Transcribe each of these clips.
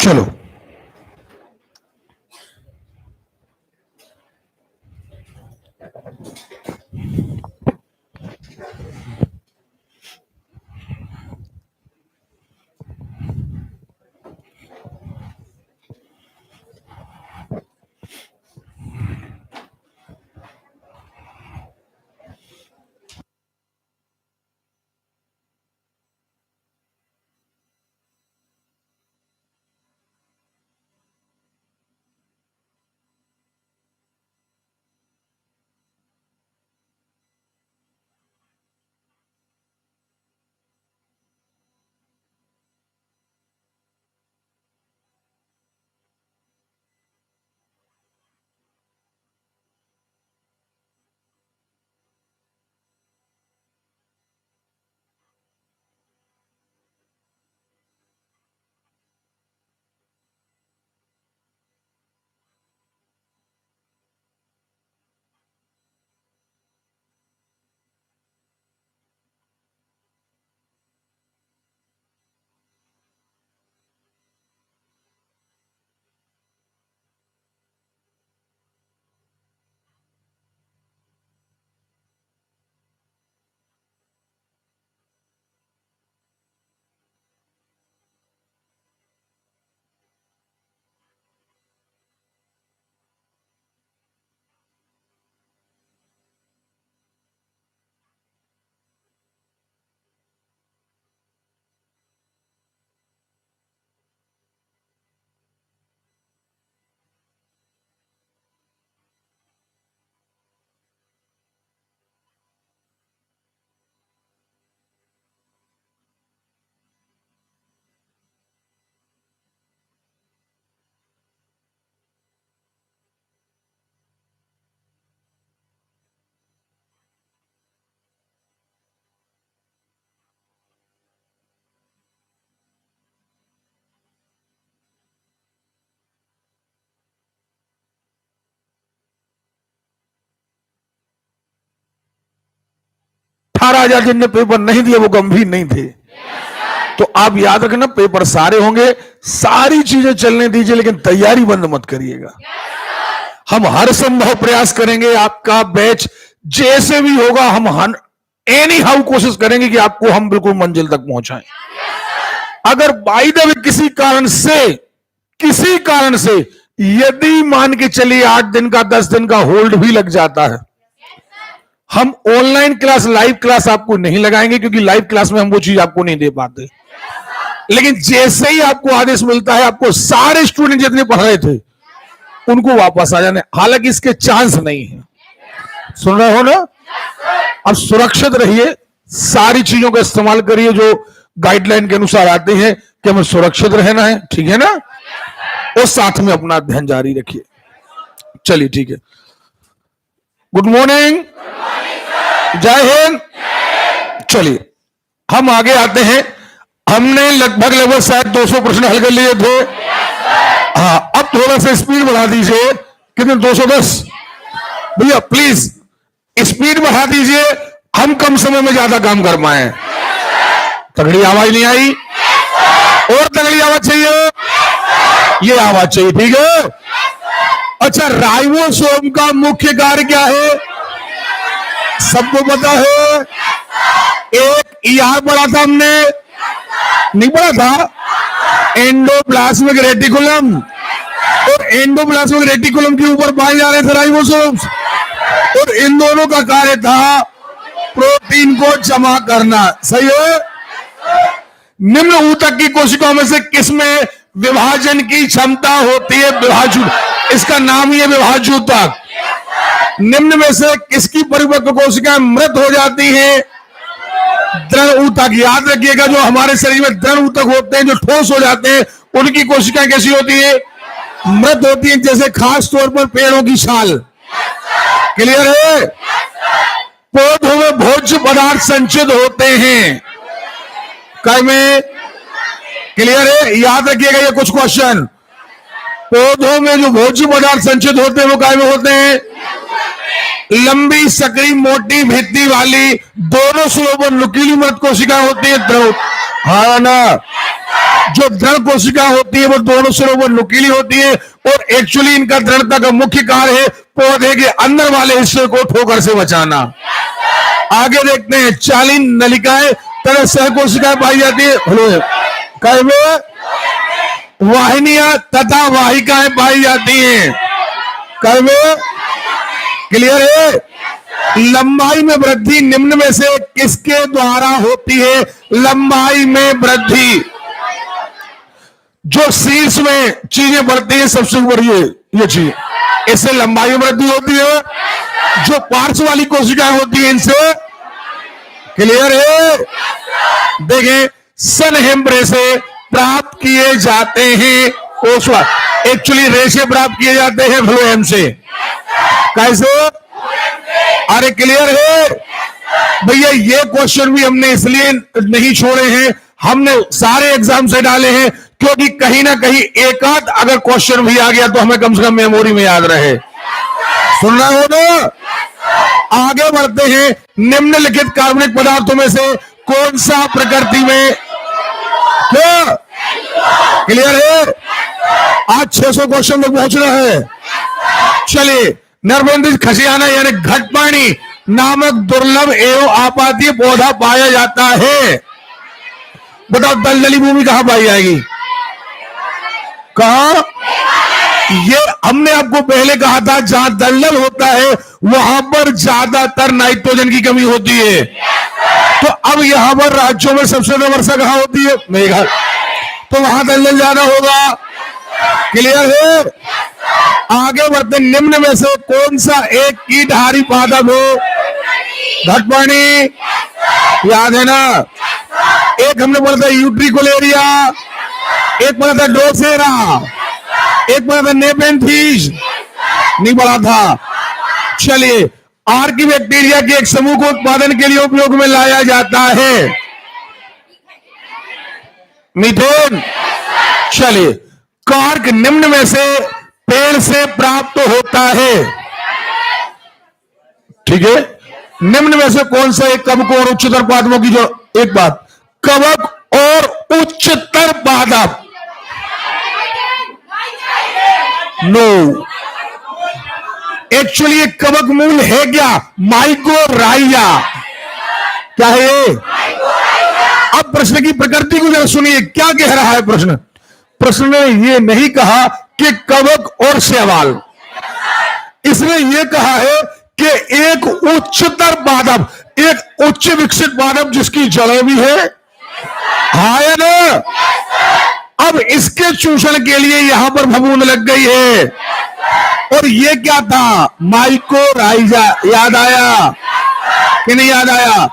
चलो हजार जिनने पेपर नहीं दिए वो गंभीर नहीं थे। तो आप याद रखना, पेपर सारे होंगे, सारी चीजें चलने दीजिए, लेकिन तैयारी बंद मत करिएगा। हम हर संभव प्रयास करेंगे, आपका बैच जैसे भी होगा हम एनी हाउ कोशिश करेंगे कि आपको हम बिल्कुल मंजिल तक पहुंचाएं। अगर बाय द वे किसी कारण से यदि मान के चलिए 8 दिन का 10 दिन का होल्ड भी लग जाता है, हम ऑनलाइन क्लास लाइव क्लास आपको नहीं लगाएंगे, क्योंकि लाइव क्लास में हम वो चीज आपको नहीं दे पाते। लेकिन जैसे ही आपको आदेश मिलता है, आपको सारे स्टूडेंट जितने पढ़ रहे थे उनको वापस आ जाने, हालांकि इसके चांस नहीं है। सुन रहे हो ना? अब सुरक्षित रहिए, सारी चीजों का इस्तेमाल करिए जो गाइडलाइन के अनुसार आते हैं कि हमें सुरक्षित रहना है, ठीक है ना? और साथ में अपना अध्ययन जारी रखिए। चलिए ठीक है, गुड मॉर्निंग, जय हिंद। चलिए हम आगे आते हैं। हमने लगभग शायद 200 प्रश्न हल कर लिए थे। हाँ, अब थोड़ा सा स्पीड बढ़ा दीजिए। कितने? 210। भैया प्लीज स्पीड बढ़ा दीजिए, हम कम समय में ज्यादा काम कर पाए। तगड़ी आवाज नहीं आई? और तगड़ी आवाज चाहिए? ये आवाज चाहिए, ठीक है? अच्छा, राइबोसोम का मुख्य कार्य क्या है? सबको पता है? एक यार पढ़ा था हमने, नहीं पढ़ा था? एंडोप्लाज्मिक रेटिकुलम, और एंडोप्लाज्मिक रेटिकुलम के ऊपर पाए जा रहे थे राइबोसोम्स, और इन दोनों का कार्य था प्रोटीन को जमा करना। सही है? निम्न ऊतक की कोशिकाओं में से किसमें विभाजन की क्षमता होती है? विभाजन, इसका नाम ही है विभाजूतक। निम्न में से किसकी परिपक्व कोशिकाएं मृत हो जाती हैं? दृढ़ ऊतक। याद रखिएगा, जो हमारे शरीर में दृढ़ ऊतक होते हैं, जो ठोस हो जाते हैं, उनकी कोशिकाएं कैसी होती है? मृत होती हैं, जैसे खास तौर पर पेड़ों की छाल। क्लियर है? पौधों में भोज्य पदार्थ संचित होते हैं, काय में? क्लियर है? याद रखिएगा ये कुछ क्वेश्चन। पौधों में जो भोज्य पदार्थ संचित होते हैं वो काय में होते हैं? लंबी, सकरी, मोटी, भित्ती वाली, दोनों सिरों पर नुकीली मृत कोशिका होती है। द्रव, हाँ ना, जो दृढ़ कोशिका होती है वो दोनों सिरों पर नुकीली होती है और एक्चुअली इनका दृढ़ता का मुख्य कार्य है पौधे के अंदर वाले हिस्से को ठोकर से बचाना। आगे देखते हैं, 40 नलिकाएं तरह सह कोशिकाएं पाई जाती है। कई में वाहिनियां तथा वाहिकाएं पाई जाती हैं। कई में क्लियर है। लंबाई में वृद्धि निम्न में से किसके द्वारा होती है? लंबाई में वृद्धि, जो शीर्ष में चीजें बढ़ती है सबसे ऊपर ये चीज, इससे लंबाई में वृद्धि होती है। जो पार्श्व वाली कोशिकाएं होती है इनसे, क्लियर है। देखें, सन हेम्ब्रे से प्राप्त किए जाते हैं ओसवा, एक्चुअली रेशे प्राप्त किए जाते हैं फ्लोएम से। कैसे? अरे क्लियर है भैया, ये क्वेश्चन भी हमने इसलिए नहीं छोड़े हैं, हमने सारे एग्जाम से डाले हैं क्योंकि कहीं ना कहीं एक आध अगर क्वेश्चन भी आ गया तो हमें कम से कम मेमोरी में याद रहे। सुनना हो ना? आगे बढ़ते हैं। निम्नलिखित कार्बनिक पदार्थों में से कौन सा प्रकृति में, क्या क्लियर है? आज 600 क्वेश्चन तक पहुंचना है। चलिए, नरबंदी खसियाना यानी घटपानी नामक दुर्लभ एवं आपातीय पौधा पाया जाता है। बताओ, दलदली भूमि कहां पाई जाएगी? कहां? ये हमने आपको पहले कहा था, जहां दलदल होता है वहां पर ज्यादातर नाइट्रोजन की कमी होती है। तो अब यहां पर राज्यों में सबसे ज्यादा वर्षा कहां होती है? मेघालय। तो वहां दलदल ज्यादा होगा। क्लियर है? आगे बढ़ते, निम्न में से कौन सा एक कीटहारी पादप हो? घटपानी, याद है ना? एक हमने बोला था यूट्रिकोलेरिया, एक बोला था ड्रोसेरा, एक बोला था नेपेंथीज, नहीं बोला था। चलिए, आर्की बैक्टीरिया के एक समूह को उत्पादन के लिए उपयोग में लाया जाता है मीथेन। चलिए, कार्क निम्न में से पेड़ से प्राप्त होता है। ठीक है, निम्न में से कौन सा एक कवक और उच्चतर पादपों की, जो एक बात, कवक और उच्चतर पादप, नो, एक्चुअली ये कवक मूल है क्या? माइकोराइजा। क्या है ये? अब प्रश्न की प्रकृति को जरा सुनिए, क्या कह रहा है प्रश्न? प्रश्न ने ये नहीं कहा कि कवक और शैवाल, इसने ये कहा है कि एक उच्चतर पादप, एक उच्च विकसित पादप जिसकी जड़ें भी है, हाँ या ना? अब इसके चूषण के लिए यहां पर फफूंद लग गई है और ये क्या था? माइकोराइजा। याद आया कि नहीं याद आया?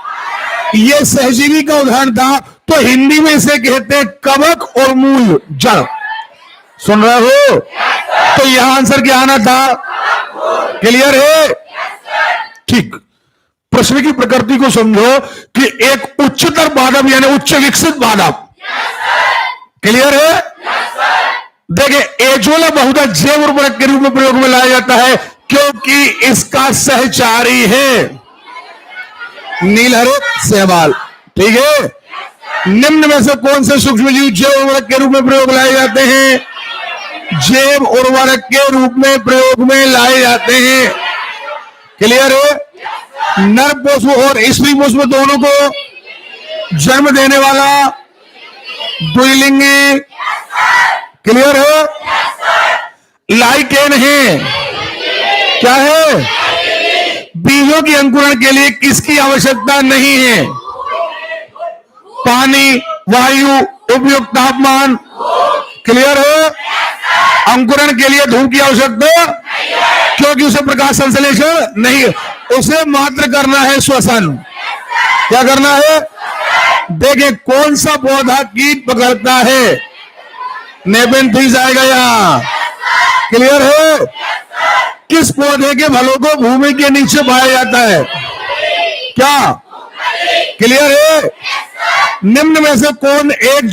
ये सहजीवी का उदाहरण था। तो हिंदी में इसे कहते हैं कवक और मूल, जड़। सुन रहे हो? तो यहां आंसर क्या आना था? क्लियर है? ठीक। प्रश्न की प्रकृति को समझो कि एक उच्चतर पादप यानी उच्च विकसित पादप, क्लियर है? देखिए, एजोला बहुधा जैव उर्वरक के रूप में प्रयोग में लाया जाता है क्योंकि इसका सहचारी है नीलहरित शैवाल। ठीक है? निम्न में से कौन से सूक्ष्मजीव जैव उर्वरक के रूप में प्रयोग लाए जाते हैं? जैव उर्वरक के रूप में प्रयोग में लाए जाते हैं। क्लियर है? नर पुष्प और स्त्री पुष्प दोनों को जन्म देने वाला द्विलिंगी, क्लियर है? लाइकेन है। क्या है? बीजों की अंकुरण के लिए किसकी आवश्यकता नहीं है? पानी, वायु, उपयुक्त तापमान, क्लियर है? अंकुरण के लिए धूप की आवश्यकता, क्योंकि उसे प्रकाश संश्लेषण नहीं, उसे मात्र करना है श्वसन। क्या करना है? देखें, कौन सा पौधा कीट पकड़ता है? नेपेंथीज आएगा यहां। क्लियर है? किस पौधे के फलों को भूमि के नीचे पाया जाता है? क्या? क्लियर है? निम्न में से कौन एक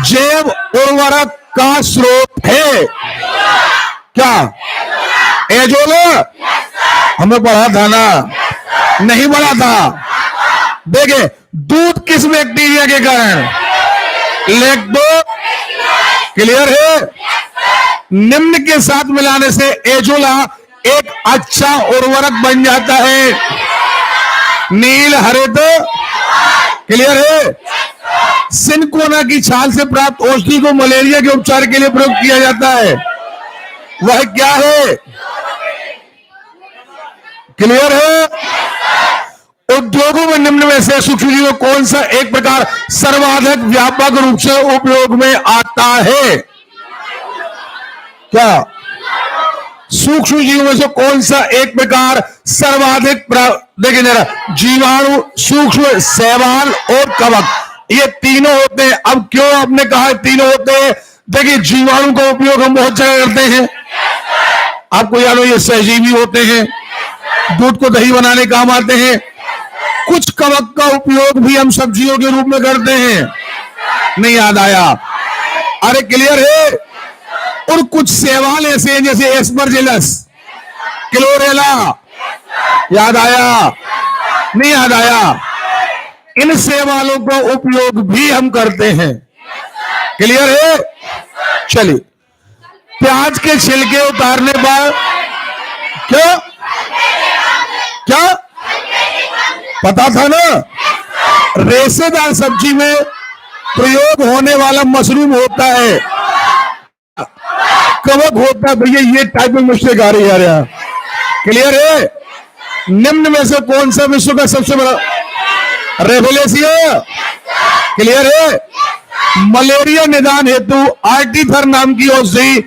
जैव उर्वरक का स्रोत है? क्या? एजोला हमें पढ़ा था ना? नहीं पढ़ा था? देखे, दूध किस बैक्टीरिया के कारण? लैक्टो, क्लियर है? निम्न के साथ मिलाने से एजोला एक अच्छा उर्वरक बन जाता है। नील हरित, क्लियर है? सिनकोना की छाल से प्राप्त औषधि को मलेरिया के उपचार के लिए प्रयोग किया जाता है। वह क्या है? क्लियर है? उद्योगों में निम्न में से सूक्ष्म जीवों कौन सा एक प्रकार सर्वाधिक व्यापक रूप से उपयोग में आता है? क्या? सूक्ष्म जीवों में से कौन सा एक प्रकार सर्वाधिक, देखिए जरा, जीवाणु, सूक्ष्म, शैवाल और कवक, ये तीनों होते हैं। अब क्यों आपने कहा तीनों होते हैं? देखिए, जीवाणु का उपयोग हम बहुत जगह करते हैं, आपको याद हो, ये सहजीवी होते हैं, दूध को दही बनाने काम आते हैं। कुछ कवक का उपयोग भी हम सब्जियों के रूप में करते हैं, नहीं याद आया? अरे क्लियर है? और कुछ शैवाल ऐसे हैं जैसे एस्परजिलस, क्लोरेला, याद आया? नहीं याद आया? इन शैवालों का उपयोग भी हम करते हैं, क्लियर है? चलिए, प्याज के छिलके उतारने पर क्या क्या पता था ना? रेशेदार सब्जी में प्रयोग होने वाला मशरूम होता है, कवक होता है। भैया ये टाइपिंग मिस्टेक आ रही है यार, क्लियर है? निम्न में से कौन सा विश्व का सबसे बड़ा? रेवोलेसिया, क्लियर है? मलेरिया निदान हेतु आर्टीथर नाम की औषधि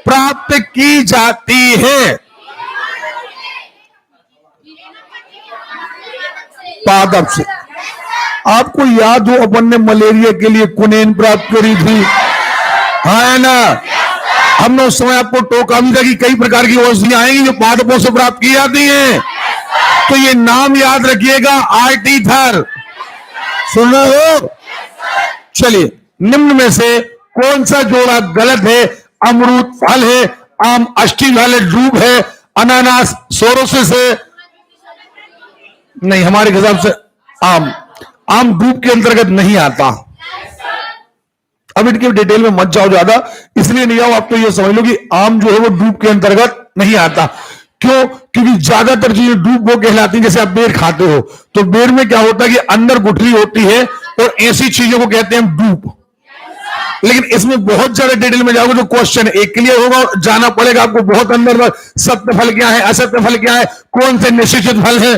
प्राप्त की जाती है। पादप से। आपको याद हो, अपन ने मलेरिया के लिए कुनेन प्राप्त करी थी, है ना? हमने उस समय आपको टोका भी था कि कई प्रकार की औषधियां आएंगी जो पादपों से प्राप्त की जाती हैं। तो ये नाम याद रखिएगा, आर्टीथर। सुन रहे हो? चलिए, निम्न में से कौन सा जोड़ा गलत है? अमरूद फल है, आम अष्टी वाले ड्रूब है, अनानास सोरोसिस है। नहीं, हमारे हिसाब से आम ड्रूब के अंतर्गत नहीं आता। अब इनके डिटेल में मत जाओ ज्यादा, इसलिए नहीं आओ, आप तो ये समझ लो कि आम जो है वो ड्रूब के अंतर्गत नहीं आता। क्यों? क्योंकि ज्यादातर चीजें ड्रूब वो कहलाती हैं। जैसे आप बेर खाते हो तो बेर में क्या होता है कि अंदर गुठली होती है और ऐसी चीजों को कहते हैं ड्रूब। लेकिन इसमें बहुत ज्यादा डिटेल में जाओगे तो क्वेश्चन एक क्लियर होगा और जाना पड़ेगा आपको बहुत अंदर। सत्य फल क्या है, असत्य फल क्या है, कौन से निश्चित फल है?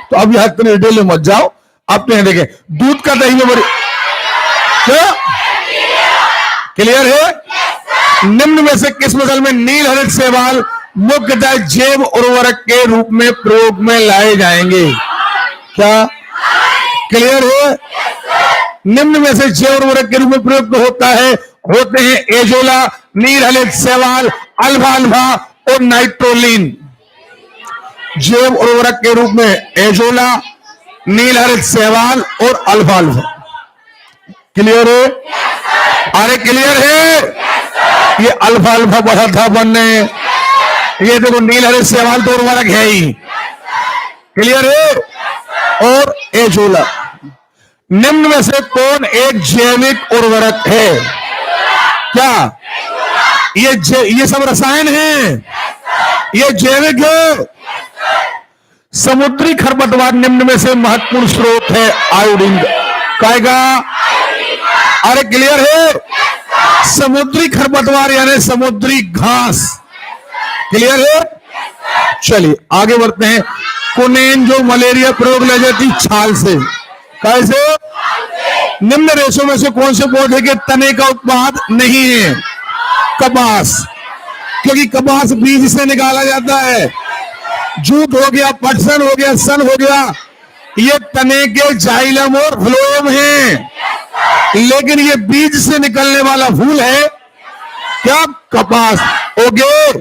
तो अब यहां इतने डिटेल में मत जाओ। आप तो देखें, दूध का दही में क्या क्लियर है? निम्न में से किस फसल में नील हरित शैवाल मुख्यतः जैव उर्वरक के रूप में प्रयोग में लाए जाएंगे? क्या क्लियर है? निम्न में से जैव उर्वरक के रूप में प्रयुक्त होते हैं एजोला, नील हरित शैवाल, अल्फा अल्फा और नाइट्रोलिन। जैव उर्वरक के रूप में एजोला, नील हरित शैवाल और अल्फा अल्फा। क्लियर है? अरे क्लियर है? ये अल्फा अल्फा बढ़ा था बनने, ये देखो नील हरित शैवाल तो उर्वरक है ही, क्लियर है? और एजोला। निम्न में से कौन एक जैविक उर्वरक है? क्या ये सब रसायन है? ये जैविक है। समुद्री खरपतवार निम्न में से महत्वपूर्ण स्रोत है आयोडीन का। अरे क्लियर है? समुद्री खरपतवार यानी समुद्री घास, क्लियर है? चलिए आगे बढ़ते हैं। कुनेन जो मलेरिया प्रयोग ले जाती छाल से, कैसे? निम्न रेशों में से कौन से पौधे के तने का उत्पाद नहीं है? कपास, क्योंकि कपास बीज से निकाला जाता है। जूट हो गया, पटसन हो गया, सन हो गया, ये तने के जाइलम और फ्लोएम हैं, लेकिन ये बीज से निकलने वाला फूल है क्या? कपास। ओके,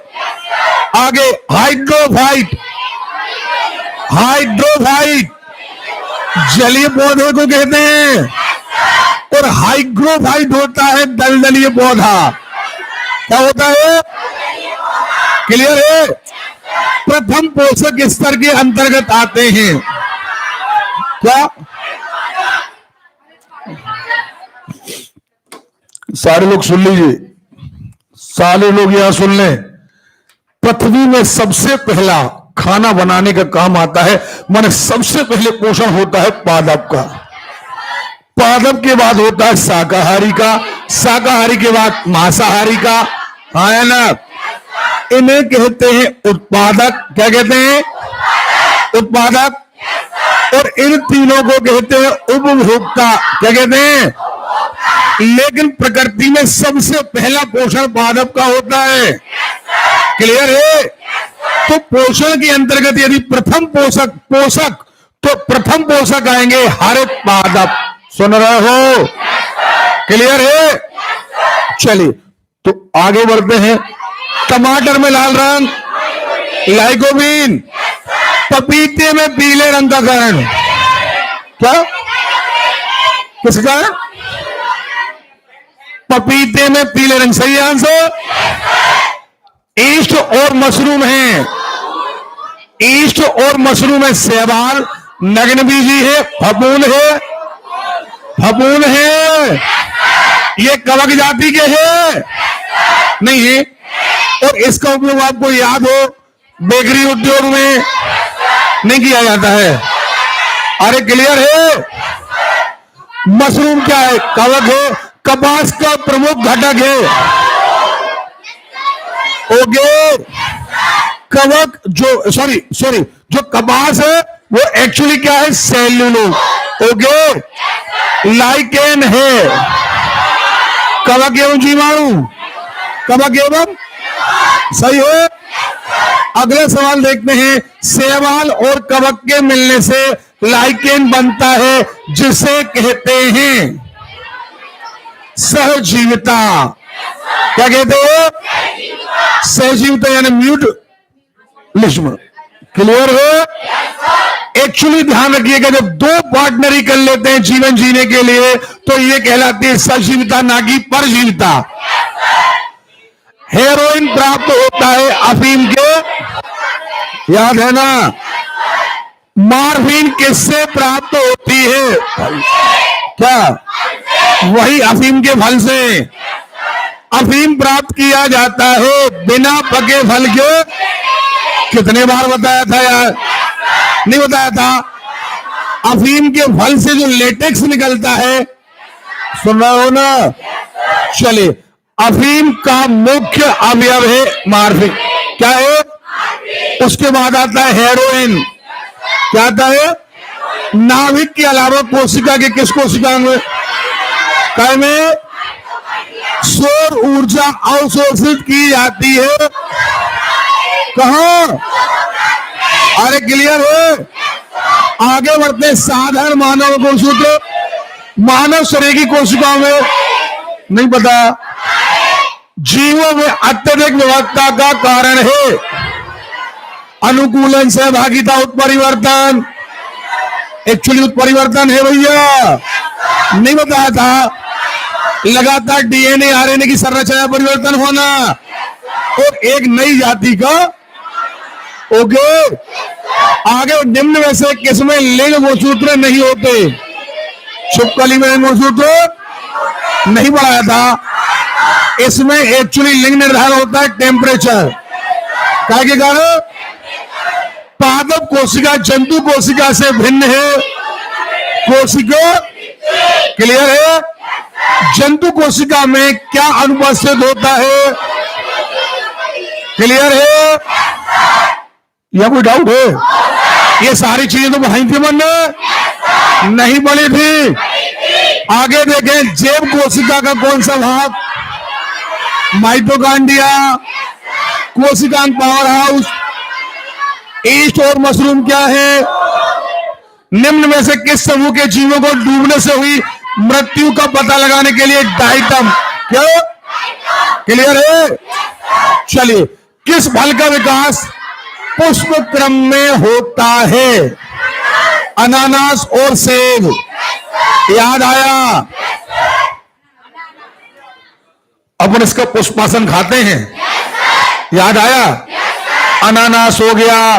आगे हाइड्रोफाइट। हाइड्रोफाइट जलीय पौधे को कहते हैं, और हाइग्रोफाइट होता है दलदलीय पौधा। क्या होता है? क्लियर है? प्रथम पोषक स्तर के अंतर्गत आते हैं क्या? सारे लोग सुन लीजिए, सारे लोग यहां सुन लें। पृथ्वी में सबसे पहला खाना बनाने का काम आता है, माने सबसे पहले पोषण होता है पादप का, पादप के बाद होता है शाकाहारी का, शाकाहारी के बाद मांसाहारी का, है ना? इन्हें कहते हैं उत्पादक। क्या कहते हैं? उत्पादक। और इन तीनों को कहते हैं उपभोक्ता। क्या कहते हैं? लेकिन प्रकृति में सबसे पहला पोषण पादप का होता है। क्लियर है? तो पोषण के अंतर्गत यदि प्रथम पोषक तो प्रथम पोषक आएंगे हरित पादप। सुन रहे हो? क्लियर है? चलिए तो आगे बढ़ते हैं। टमाटर में लाल रंग, लाइकोबीन। पपीते में पीले रंग का कारण क्या? किसका? पपीते में पीले रंग। सही आंसर। ईस्ट और मशरूम है, ईस्ट और मशरूम है शैवाल, नग्नबीजी है, फफूंद है, फफूंद है। ये कवक जाति के है नहीं है? और इसका उपयोग आपको याद हो बेकरी उद्योग में नहीं किया जाता है। अरे क्लियर है? मशरूम क्या है? कवक है, कपास का प्रमुख घटक है। ओके, कवक जो सॉरी जो कपास है वो एक्चुअली क्या है? सेल्यूलोज। ओके, लाइकेन है, कवक एवं जीवाणु, कवक एवं। सही है। अगले सवाल देखते हैं। शैवाल और कवक के मिलने से लाइकेन बनता है जिसे कहते हैं सहजीविता। क्या कहते हो? सहजीविता यानी म्यूट लिस्म। क्लियर है? एक्चुअली ध्यान रखिएगा, जब दो पार्टनरी कर लेते हैं जीवन जीने के लिए तो ये कहलाती है सहजीविता, ना कि परजीविता। हेरोइन प्राप्त होता है अफीम के, याद है ना? मॉर्फिन किससे प्राप्त होती है? क्या? वही अफीम के फल से। अफीम प्राप्त किया जाता है बिना पके फल के। कितने बार बताया था यार? नहीं बताया था? अफीम के फल से जो लेटेक्स निकलता है, सुन रहे हो ना? चलिए, अफीम का मुख्य अवयव है मॉर्फिन। क्या है? उसके बाद आता है हेरोइन। क्या आता है? नाभिक के अलावा कोशिका के किस कोशिका में? काय में सौर ऊर्जा अवशोषित की जाती है। कहां? अरे क्लियर है? आगे बढ़ते। साधारण मानव कोशिका, मानव शरीर की कोशिकाओं में नहीं पता। जीवों में अत्यधिक विविधता का कारण है अनुकूलन, सहभागिता, उत्परिवर्तन। एक्चुअली उत्परिवर्तन है भैया, नहीं बताया था? लगातार डीएनए आरएनए की संरचना परिवर्तन होना और एक नई जाति का। ओके, आगे निम्न में से किसमें लिंग गुणसूत्र नहीं होते? छिपकली में लिंग गुणसूत्र नहीं बढ़ाया था। इसमें एक्चुअली लिंग निर्धारण होता है टेम्परेचर। क्या के कारण? पादप कोशिका जंतु कोशिका से भिन्न है। कोशिका, क्लियर है? जंतु कोशिका में क्या अनुपस्थित होता है? क्लियर है? या कोई डाउट है? ये सारी चीजें तो बढ़ाई थी मन नहीं बढ़ी थी। आगे देखें, जैव कोशिका का कौन सा भाग? माइटोकांड्रिया, कोशिकांग पावर हाउस। ईस्ट और मशरूम क्या है? निम्न में से किस समूह के जीवों को डूबने से हुई मृत्यु का पता लगाने के लिए डाइटम? क्या? क्लियर है? चलिए, किस फल का विकास पुष्प क्रम में होता है? अनानास और सेब। याद आया? अपन इसका पुष्पासन खाते हैं। याद आया? अनानास हो गया,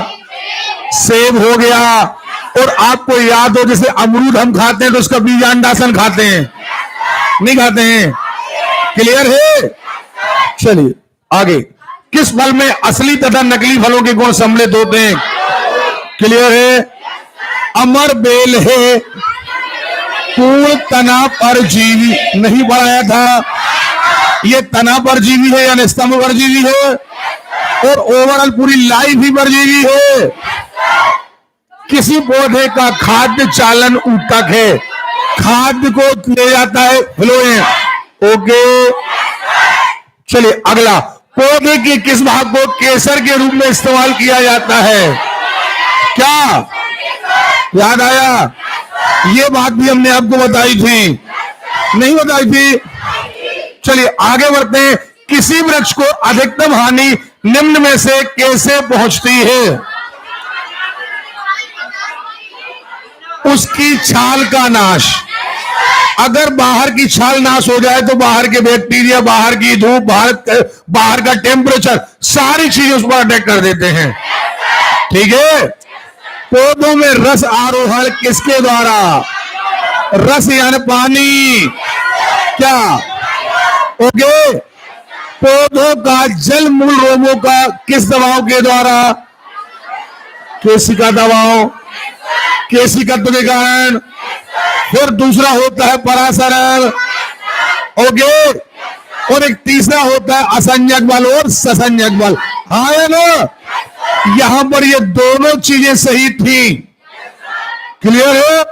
सेब हो गया, और आपको याद हो जैसे अमरूद हम खाते हैं तो उसका बीज अंडासन खाते हैं, नहीं खाते हैं? क्लियर है? चलिए आगे। किस फल में असली तथा नकली फलों के गुण सम्मिलित होते हैं? क्लियर है? अमर बेल है, पूर्ण तना परजीवी, नहीं बढ़ाया था, ये तना परजीवी है यानी स्तंभ परजीवी है, और ओवरऑल पूरी लाइफ ही परजीवी है। किसी पौधे का खाद्य चालन ऊतक है, खाद्य को ले जाता है फ्लोएम। ओके, चलिए अगला। पौधे के किस भाग को केसर के रूप में इस्तेमाल किया जाता है? क्या याद आया? ये बात भी हमने आपको बताई थी, नहीं बताई थी? चलिए आगे बढ़ते हैं। किसी वृक्ष को अधिकतम हानि निम्न में से कैसे पहुंचती है? उसकी छाल का नाश। अगर बाहर की छाल नाश हो जाए तो बाहर के बैक्टीरिया, बाहर की धूप, बाहर का टेम्परेचर, सारी चीजें उस पर अटैक कर देते हैं। ठीक है? पौधों में रस आरोहण किसके द्वारा? रस यानी पानी। क्या? ओके। पौधों का जल मूल रोगों का किस दबाव के द्वारा? केशिका दबाव, केशिकत्व के कारण। फिर दूसरा होता है परासरण। ओके। और एक तीसरा होता है असंजक बल और ससंजक बल। हाँ है ना? यहां पर ये दोनों चीजें सही थी। क्लियर है?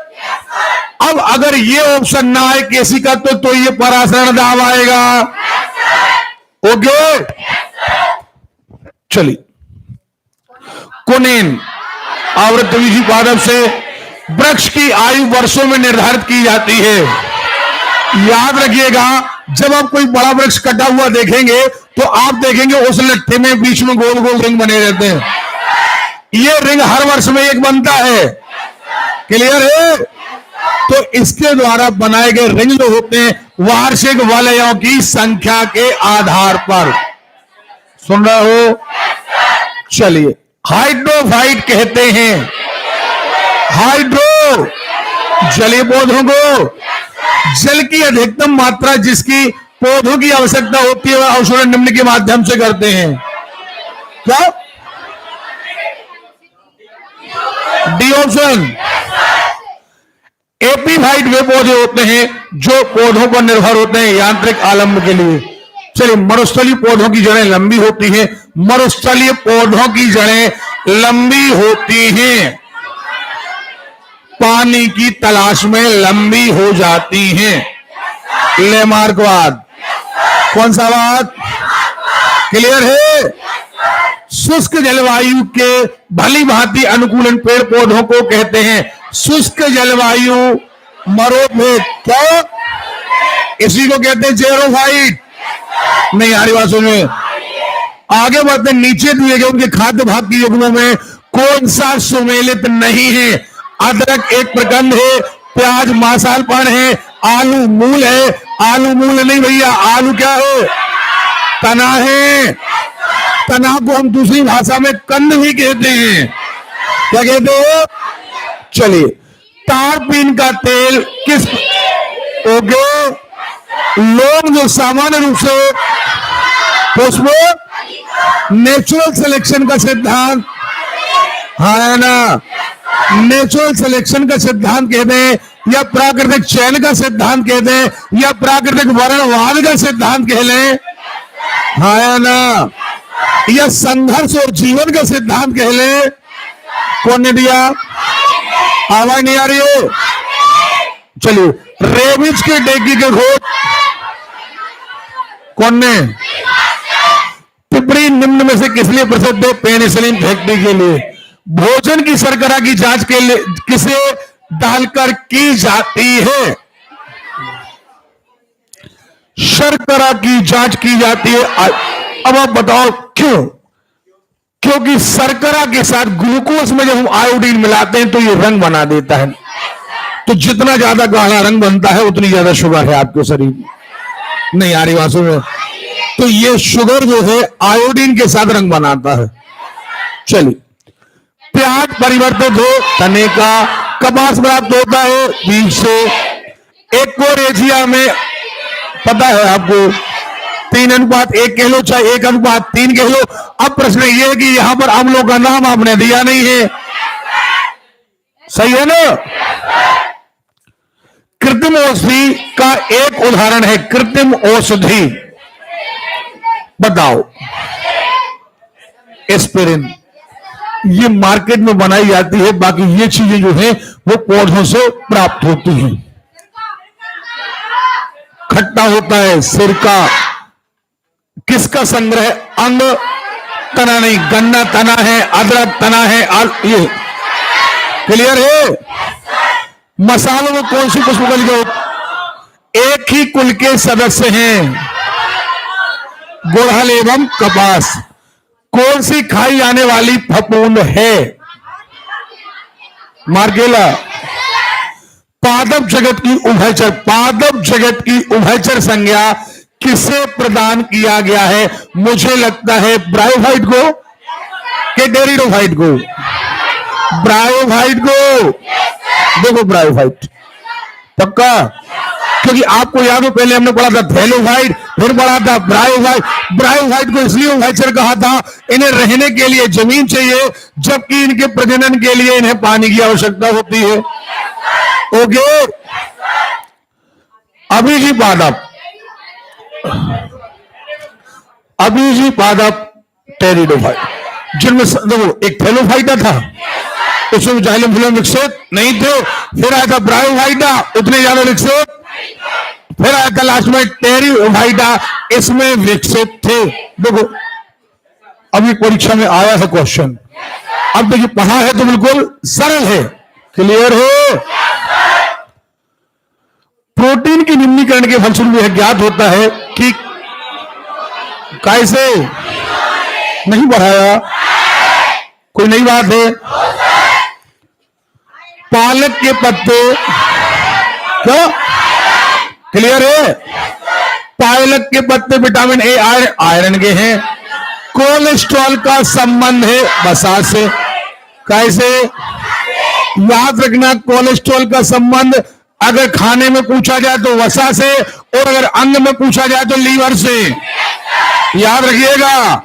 अब अगर ये ऑप्शन ना आए केशिकत्व तो ये परासरण दाब आएगा। ओके, चलिए। कोनेन आवृत्ति पादप से वृक्ष की आयु वर्षों में निर्धारित की जाती है। याद रखिएगा, जब आप कोई बड़ा वृक्ष कटा हुआ देखेंगे तो आप देखेंगे उस लट्ठे में बीच में गोल गोल रिंग बने रहते हैं। ये रिंग हर वर्ष में एक बनता है। क्लियर है? तो इसके द्वारा बनाए गए रिंग जो होते हैं वार्षिक वलयों की संख्या के आधार पर। सुन रहे हो? चलिए, हाइड्रोफाइट कहते हैं। हाइड्रो जलीय पौधों को जल की अधिकतम मात्रा जिसकी पौधों की आवश्यकता होती है वह अवशोषण निम्न के माध्यम से करते हैं। क्या? D option. एपीफाइट वे पौधे होते हैं जो पौधों पर निर्भर होते हैं यांत्रिक आलंब के लिए। चलिए, मरुस्थलीय पौधों की जड़ें लंबी होती हैं। मरुस्थलीय पौधों की जड़ें लंबी होती हैं, पानी की तलाश में लंबी हो जाती हैं। ले मार्कवाद। कौन सा बात? क्लियर है? शुष्क जलवायु के भली भांति अनुकूलन पेड़ पौधों को कहते हैं शुष्क जलवायु मरोभेद। क्या? इसी को कहते हैं जेरोफाइट। नहीं आ रही बात सुनिए। आगे बढ़ते, नीचे दिए गए उनके खाद्य भाग की युग्मों में कौन सा सुमेलित नहीं है? अदरक एक प्रकंद है, प्याज मांसालपण है, आलू मूल है। आलू मूल नहीं भैया, आलू क्या है? तना है। तना को हम दूसरी भाषा में कंद भी कहते हैं। क्या कहते हैं? चलिए, तारपीन का तेल किस? ओके। लोग जो सामान्य रूप से उसमें नेचुरल सिलेक्शन का सिद्धांत, है ना, नेचुरल सिलेक्शन का सिद्धांत कहते हैं, या प्राकृतिक चयन का सिद्धांत कहते हैं, या प्राकृतिक वर्णवाद का सिद्धांत कह लें, है ना, या संघर्ष और जीवन का सिद्धांत कह लें। कौन ने दिया? आवाज नहीं आ रही है? चलिए, रेबिज के टीके की खोज कौन ने? पिपरी निम्न में से किस लिए प्रसिद्ध है? पेनिसिलिन फैक्ट्री के लिए। भोजन की शर्करा की जांच के लिए किसे डालकर की जाती है? शर्करा की जांच की जाती है। अब आप बताओ क्यों? क्योंकि शर्करा के साथ ग्लूकोज में जब हम आयोडीन मिलाते हैं तो ये रंग बना देता है। तो जितना ज्यादा गाढ़ा रंग बनता है उतनी ज्यादा शुगर है आपके शरीर में। नहीं आ रही बात सुनो? तो ये शुगर जो है आयोडीन के साथ रंग बनाता है। चलिए, प्याज परिवर्तित हो तने का, कपास प्राप्त होता है बीज से। एक्वरेजिया में पता है आपको 3:1 कह लो, चाहे 1:3 कह लो। अब प्रश्न ये है कि यहां पर अम्लों का नाम आपने दिया नहीं है, सही है ना? कृत्रिम औषधि का एक उदाहरण है, कृत्रिम औषधि बताओ। एस्पिरिन, ये मार्केट में बनाई जाती है, बाकी ये चीजें जो है वो पौधों से प्राप्त होती हैं। खट्टा होता है, सिरका, किसका संग्रह? अंग, तना नहीं। गन्ना तना है, अदरक तना है, ये क्लियर है? मसालों में कौन सी पुष्प जो एक ही कुल के सदस्य हैं, गुड़हल एवं कपास। कौन सी खाई जाने वाली फफूंद है? मार्गेला। पादप जगत की उभयचर, पादप जगत की उभयचर संज्ञा किसे प्रदान किया गया है? मुझे लगता है ब्रायोफाइट को कि डेरिडोफाइट को? ब्रायोफाइट को। देखो ब्रायोफाइट पक्का, क्योंकि आपको याद हो पहले हमने पढ़ा था थैलोफाइट, फिर पढ़ा था ब्रायोफाइट। ब्रायोफाइट को इसलिए उभयचर कहा था, इन्हें रहने के लिए जमीन चाहिए, जबकि इनके प्रजनन के लिए इन्हें पानी की आवश्यकता होती है। ओके, अभिजी पादप, अभिजी पादप टेरिडोफाइट, जिनमें देखो एक थैलोफाइटा था, उसमें जाइलम फिलम विकसित नहीं थे। फिर आया था ब्रायोफाइटा, उतने ज्यादा विकसित। फिर आया था लास्ट में टेरिडोफाइटा, इसमें विकसित थे। देखो अभी परीक्षा में आया है क्वेश्चन, अब देखिए पढ़ा है तो बिल्कुल सरल है। क्लियर हो? प्रोटीन की निम्नीकरण के फलस्वरूप यह ज्ञात होता है कि कैसे नहीं बढ़ाया, कोई नई बात है? पालक के पत्ते, क्या क्लियर है? पालक के पत्ते विटामिन ए आयरन के हैं। कोलेस्ट्रॉल का संबंध है वसा से। कैसे? याद रखना, कोलेस्ट्रॉल का संबंध अगर खाने में पूछा जाए तो वसा से, और अगर अंग में पूछा जाए तो लीवर से। याद रखिएगा।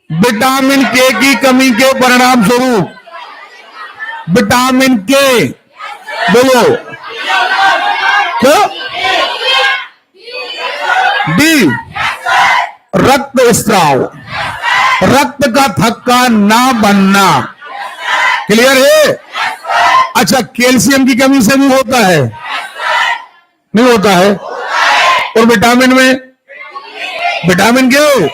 विटामिन के की कमी के परिणाम स्वरूप, विटामिन के, बोलो क्या? डी, रक्त स्त्राव, रक्त का थक्का ना बनना। क्लियर है? अच्छा, कैल्शियम की कमी से भी होता है? नहीं होता है? और विटामिन में, विटामिन क्यों?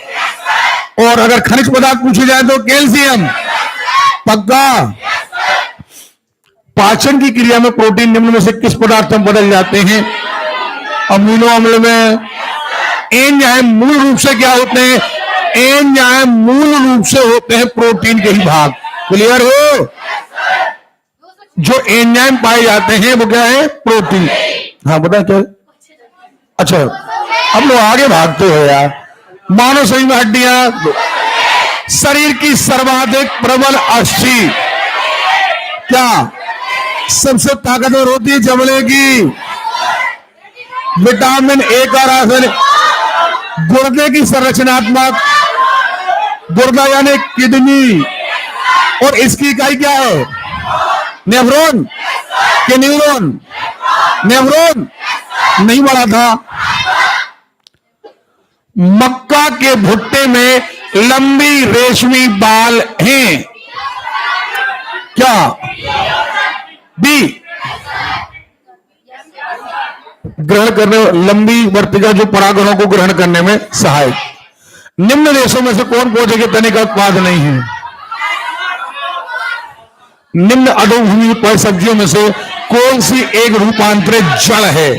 और अगर खनिज पदार्थ पूछे जाए तो कैल्शियम, पक्का। पाचन की क्रिया में प्रोटीन निम्न में से किस पदार्थ में बदल जाते हैं? अमीनो अम्ल में। एंजाइम मूल रूप से क्या होते हैं? एंजाइम मूल रूप से होते हैं प्रोटीन के ही भाग। क्लियर हो? जो एंजाइम पाए जाते हैं वो क्या है? प्रोटीन। हाँ बता क्या? अच्छा, हम लोग आगे भागते हो यार। मानव शरीर में हड्डियां, शरीर की सर्वाधिक प्रबल अस्थि क्या सबसे ताकतवर होती है? जबड़े की। विटामिन ए का रासायनिक, गुर्दे की संरचनात्मक, गुर्दा यानी किडनी, और इसकी इकाई क्या है? नेफ्रॉन के न्यूरॉन? नेफ्रॉन नहीं बढ़ा था। मक्का के भुट्टे में लंबी रेशमी बाल हैं, क्या? बी, ग्रहण करने, लंबी वर्तिका जो परागणों को ग्रहण करने में सहायक। निम्न देशों में से कौन पौधे के तने का उत्पाद नहीं है? निम्न अधोभूमि पर सब्जियों में से कौन सी एक रूपांतरित जड़ है?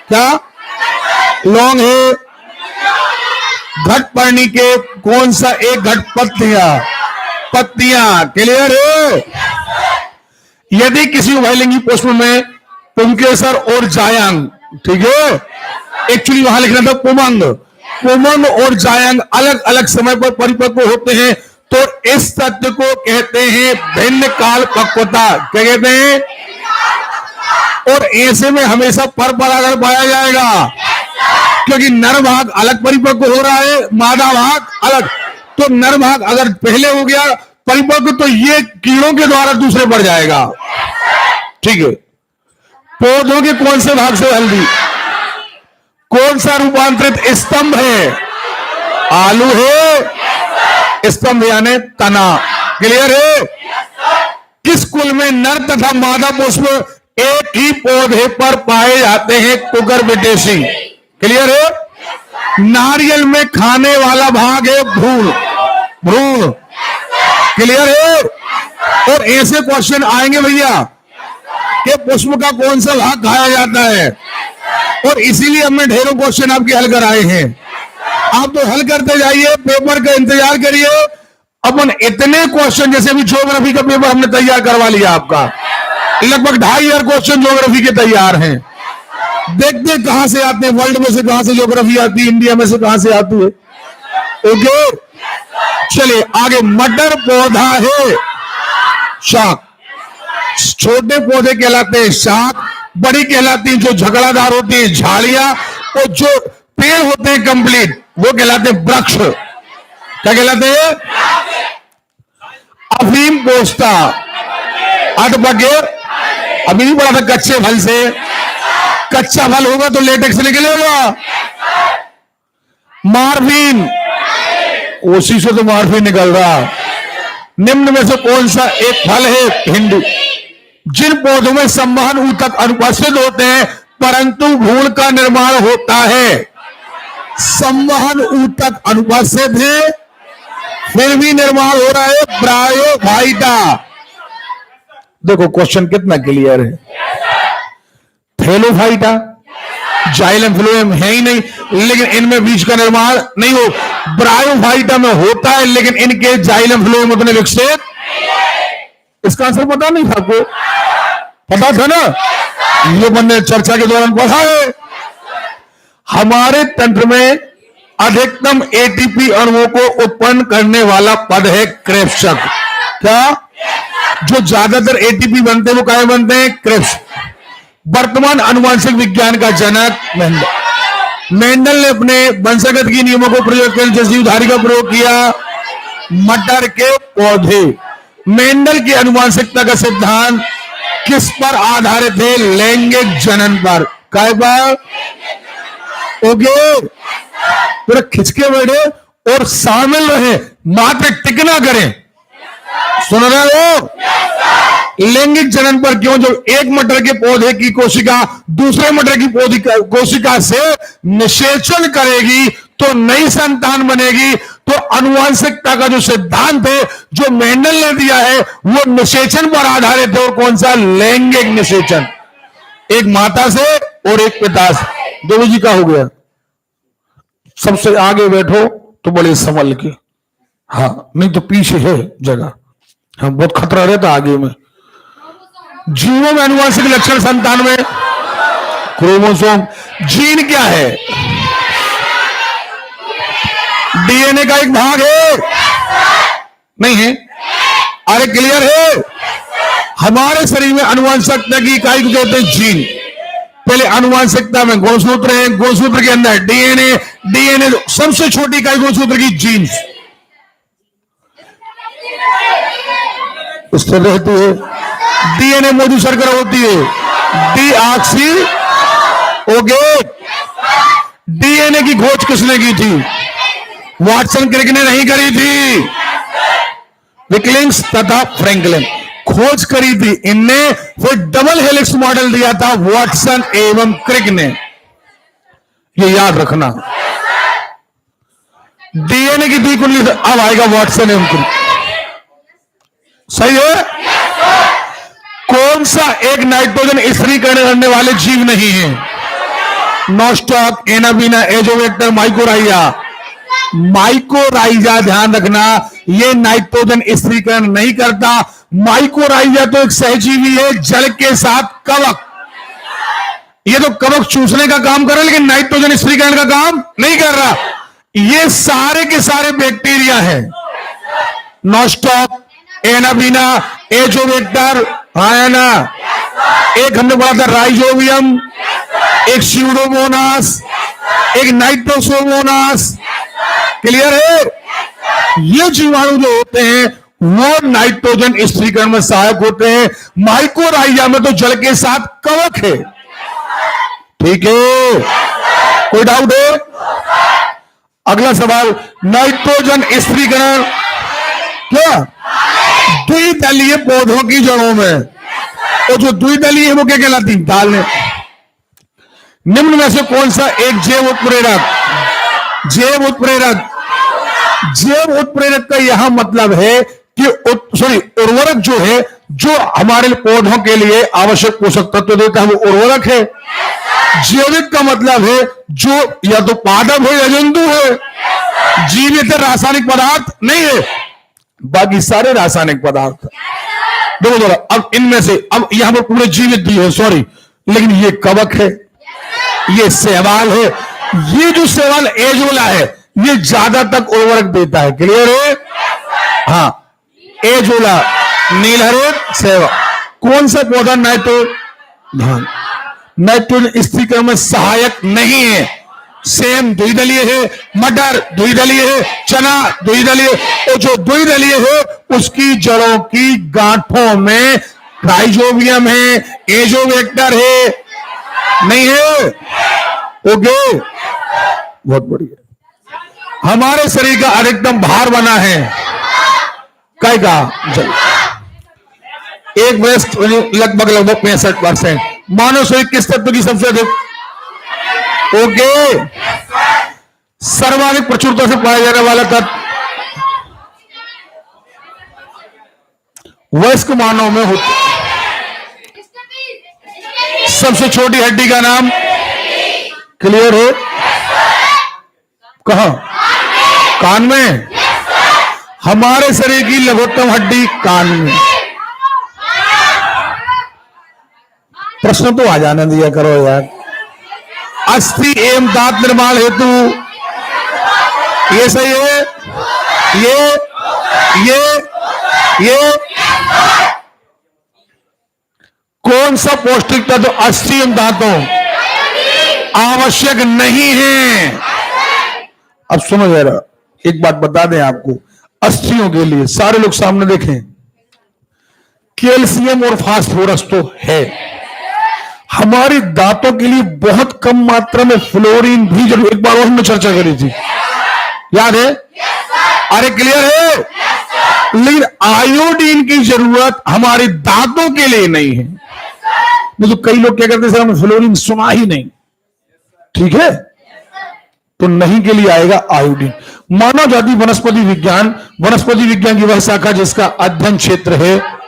क्या? लौंग है। घटपर्णी के कौन सा एक घट पत्तियां? क्लियर है? यदि किसी उभयलिंगी पुष्प में पुंकेसर और जायांग, ठीक है, एक्चुअली वहां लिखना था पुमंग। पुमंग और जायंग अलग अलग समय पर परिपक्व होते हैं, तो इस तथ्य को कहते हैं भिन्न काल पक्वता। क्या कहते हैं? और ऐसे में हमेशा पर परागण पाया जाएगा, क्योंकि नर भाग अलग परिपक्व हो रहा है, मादा भाग अलग। तो नर भाग अगर पहले हो गया परिपक्व, तो ये कीड़ों के द्वारा दूसरे बढ़ जाएगा। ठीक है। पौधों के कौन से भाग से हल्दी? कौन सा रूपांतरित स्तंभ है? आलू है। स्तंभ यानी तना। क्लियर है? किस कुल में नर तथा मादा पुष्प एक ही पौधे पर पाए जाते हैं? कुकुरबिटेसी। क्लियर है? नारियल में खाने वाला भाग है भ्रूण। भ्रूण। क्लियर है? और ऐसे क्वेश्चन आएंगे भैया कि पुष्प का कौन सा भाग खाया जाता है, और इसीलिए हमने ढेरों क्वेश्चन आपके हल कराए हैं। आप तो हल करते जाइए, पेपर का इंतजार करिए। अपन इतने क्वेश्चन, जैसे भी ज्योग्राफी का पेपर हमने तैयार करवा लिया आपका, लगभग 2,500 क्वेश्चन ज्योग्राफी के तैयार हैं। देखते कहां से आते हैं, वर्ल्ड में से कहां से ज्योग्राफी आती है, इंडिया में से कहां से आती है। ओके, चलिए आगे। मटर पौधा है शाक। छोटे पौधे कहलाते हैं शाक, बड़ी कहलाती है जो झगड़ादार होती है झाड़ियां, और जो पेड़ होते हैं कंप्लीट वो कहलाते हैं वृक्ष। क्या कहलाते हैं? अफीम पोस्ता अटपके। अभी नहीं पढ़ा था कच्चे फल से? कच्चा फल होगा तो लेटेक्स निकलेगा। मार्फिन, उसी से तो मार्फिन निकल रहा। निम्न में से कौन सा एक फल है? हिंदू। जिन पौधों में संवहन ऊतक अनुपस्थित होते हैं परंतु भ्रूण का निर्माण होता है। संवहन ऊतक अनुपस्थित है फिर भी निर्माण हो रहा है, ब्रायोफाइटा। देखो क्वेश्चन कितना क्लियर है। थैलोफाइटा, जाइलम फ्लोएम है ही नहीं, लेकिन इनमें बीज का निर्माण नहीं हो। ब्रायोफाइटा में होता है, लेकिन इनके जाइलम फ्लोएम उतने विकसित। इसका आंसर पता नहीं था आपको? पता था ना? ये मैंने चर्चा के दौरान पढ़ा है। हमारे तंत्र में अधिकतम एटीपी अणुओं को उत्पन्न करने वाला पद है क्रेब्सक। क्या? जो ज्यादातर एटीपी बनते हैं वो क्या बनते हैं? क्रेब्स। वर्तमान अनुवांशिक विज्ञान का जनक मेंडल। मेंडल ने अपने वंशगत के नियमों को प्रयोग कर जीवधारी का प्रयोग किया मटर के पौधे। मेंडल की अनुवांशिकता का सिद्धांत किस पर आधारित है? लैंगिक जनन पर। काय पर? ओके, पूरा खिंचके बैठे और शामिल रहे, मात्र टिकना करें। सुन रहे हो? लैंगिक जनन पर क्यों? जो एक मटर के पौधे की कोशिका दूसरे मटर की कोशिका से निषेचन करेगी तो नई संतान बनेगी। तो अनुवांशिकता का जो सिद्धांत है जो मेंडल ने दिया है वो निषेचन पर आधारित है। और कौन सा? लैंगिक निषेचन। एक माता से और एक पिता से। देवी जी का हो गया। सबसे आगे बैठो तो बड़े संभल के। हाँ, नहीं तो पीछे है जगह। हाँ, बहुत खतरा रहता आगे में। जीवों में अनुवांशिक लक्षण संतान में क्रोमोसोम। जीन क्या है? डीएनए का एक भाग है? नहीं है? अरे क्लियर है? हमारे शरीर में अनुवांशिकता की इकाई को कहते हैं जीन। पहले अनुवांशिकता में गुणसूत्र है, गुणसूत्र के अंदर डीएनए, डीएनए सबसे छोटी इकाई गुणसूत्र की जीन्स उस पर रहती है। डीएनए मधु शर्करा होती है, डीऑक्सी। ओके, डीएनए की खोज किसने की थी? वाटसन क्रिक ने नहीं करी थी, विकलिंग्स तथा फ्रैंकलिन खोज करी थी इनने। फिर डबल हेलिक्स मॉडल दिया था वाटसन एवं क्रिक ने। ये याद रखना। डीएनए की दी कुंडली अब आएगा वाटसन एवं क्रिक। सही है? कौन सा एक नाइट्रोजन स्थिरीकरण करने वाले जीव नहीं है? Nostoc, anabaena, azotobacter, mycorrhiza. Mycorrhiza ध्यान रखना, ये नाइट्रोजन स्थिरीकरण नहीं करता। माइकोराइजा तो एक सहजीवी है, जल के साथ कवक। ये तो कवक चूसने का काम कर रहा है, लेकिन नाइट्रोजन स्त्रीकरण का काम नहीं कर रहा। ये सारे के सारे बैक्टीरिया हैं। नॉस्टॉक, एनाबीना, एजोवेक्टर, आयना, एक हमने पढ़ा था राइजोबियम, एक स्यूडोमोनास, एक नाइट्रोसोमोनास। क्लियर है? ये जीवाणु जो होते हैं वो नाइट्रोजन स्त्रीकरण में सहायक होते हैं। माइकोराइजा में तो जल के साथ कवक है। ठीक है, कोई डाउट है? अगला सवाल, नाइट्रोजन स्त्रीकरण क्या द्विदलीय पौधों की जड़ों में, और जो द्विदलीय है वो क्या कहलाती? दालें। निम्न में से कौन सा एक जैव उत्प्रेरक, जैव उत्प्रेरक, जैव उत्प्रेरक का यहां मतलब है कि उर्वरक जो है, जो हमारे पौधों के लिए आवश्यक पोषक तत्व देता है वो उर्वरक है। जैविक का मतलब है जो या तो पादप हो या जंतु है, जीवित रासायनिक पदार्थ नहीं है, बाकी सारे रासायनिक पदार्थ। देखो जरा, अब इनमें से, अब यहां पर पूरे जीवित भी है, सॉरी, लेकिन ये कवक है, ये शैवाल है। ये जो शैवाल एजोला है ये ज्यादा तक उर्वरक देता है। क्लियर है? हाँ, एजोला, नीलहरित शैवाल। कौन सा पौधा नाइट्रोजन स्त्रीकरण में सहायक नहीं है? सेम द्विदलीय है, मटर द्विदलीय है, चना द्विदलीय, और जो द्विदलीय है उसकी जड़ों की गांठों में राइजोबियम है, एजोवेक्टर है, नहीं है? ओके, बहुत बढ़िया। हमारे शरीर का अधिकतम भार बना है काय का? एक वयस्क लगभग 65%। मानव शरीर किस तत्व की सबसे अधिक? ओके, सर्वाधिक प्रचुरता से पाया जाने वाला तत्व वयस्क मानव में होता। सबसे छोटी हड्डी का नाम? क्लियर है? कहां? कान में। हमारे शरीर की लघुत्तम हड्डी कान में। प्रश्न तो आ जाने दिया करो यार। अस्थि एवं दांत निर्माण हेतु, ये सही है? ये कौन सा पौष्टिक तत्व अस्थि एवं दांतों आवश्यक नहीं है? अब सुनो जरा, एक बात बता दें आपको, अस्थियों के लिए सारे लोग सामने देखें, कैल्शियम और फास्फोरस तो है। हमारे दांतों के लिए बहुत कम मात्रा में फ्लोरीन भी जरूर, एक बार और हमने चर्चा करी थी, याद है? अरे क्लियर है? लेकिन आयोडीन की जरूरत हमारे दांतों के लिए नहीं है। नहीं तो कई लोग क्या करते हैं, सर हमने फ्लोरीन सुना ही नहीं। ठीक है, तो नहीं के लिए आएगा आयोडीन। मानव जाति वनस्पति विज्ञान की वह शाखा जिसका अध्ययन क्षेत्र है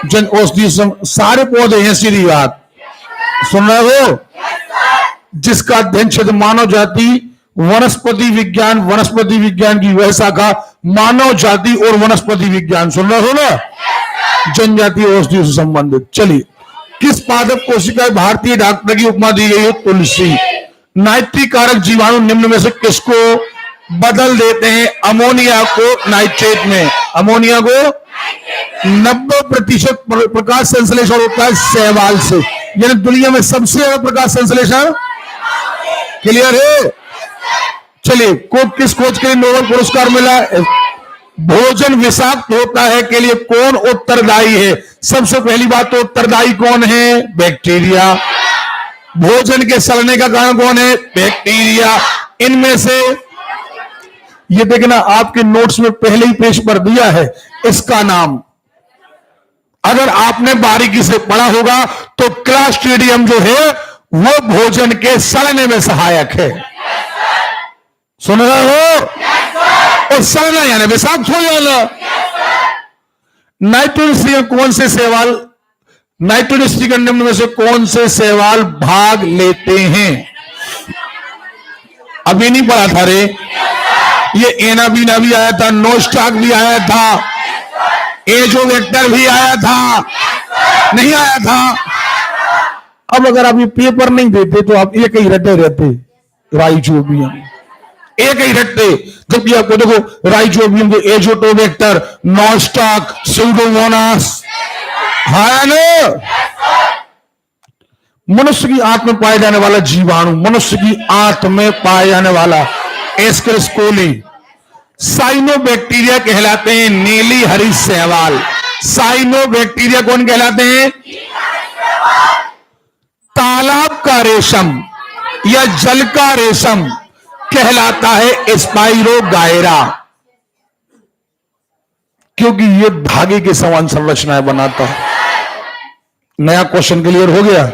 जन औषधि, सारे पौधे हैं, सीधी बात सुन रहे हो? जिसका अध्ययन क्षेत्र मानव जाति वनस्पति विज्ञान की वह शाखा मानव जाति और वनस्पति विज्ञान, सुन रहे हो ना? जनजातीय औषधियों से संबंधित। चलिए, किस पादप कोशिका भारतीय डॉक्टर की उपमा दी गई है? तुलसी। नाइट्रिक कारक जीवाणु निम्न में से किसको बदल देते हैं? अमोनिया को नाइट्रेट में। अमोनिया को 90% प्रकाश संश्लेषण होता है शैवाल से, यानी दुनिया में सबसे ज्यादा प्रकाश संश्लेषण। क्लियर है? चलिए, किस खोज के लिए नोबेल पुरस्कार मिला? भोजन विषाक्त होता है के लिए कौन उत्तरदायी है? सबसे पहली बात तो उत्तरदायी कौन है? बैक्टीरिया। भोजन के सड़ने का कारण कौन है? बैक्टीरिया। इनमें से ये देखना, आपके नोट्स में पहले ही पेश कर दिया है इसका नाम, अगर आपने बारीकी से पढ़ा होगा तो क्लॉस्ट्रिडियम जो है वो भोजन के सड़ने में सहायक है। सुन रहे हो? और सड़ना यानी विषाक्त हो जाना। नाइट्रोजन कौन से शैवाल, नाइट्रोजन निम्न में से कौन से शैवाल भाग लेते हैं? अभी नहीं पढ़ा था रे, ये एनाबीना भी आया था, नोस्टॉक भी आया था, एजोवेक्टर भी आया था, नहीं आया था? अब अगर आप ये पेपर नहीं देते तो आप एक ही रटे रहते, राइजोबियम एक ही रटते। जबकि आपको देखो राइजोबियम के एजोटोबैक्टर, नॉस्टॉक, स्यूडोमोनास, है ना। मनुष्य की आंत में पाए जाने वाला जीवाणु, मनुष्य की आंत में पाए जाने वाला एस्केरिस कोली, साइनोबैक्टीरिया कहलाते हैं। नीली हरी शैवाल, साइनोबैक्टीरिया कौन कहलाते हैं? तालाब का रेशम या जल का रेशम कहलाता है स्पाइरोगायरा, क्योंकि ये धागे के समान संरचनाएं बनाता है। नया क्वेश्चन क्लियर हो गया?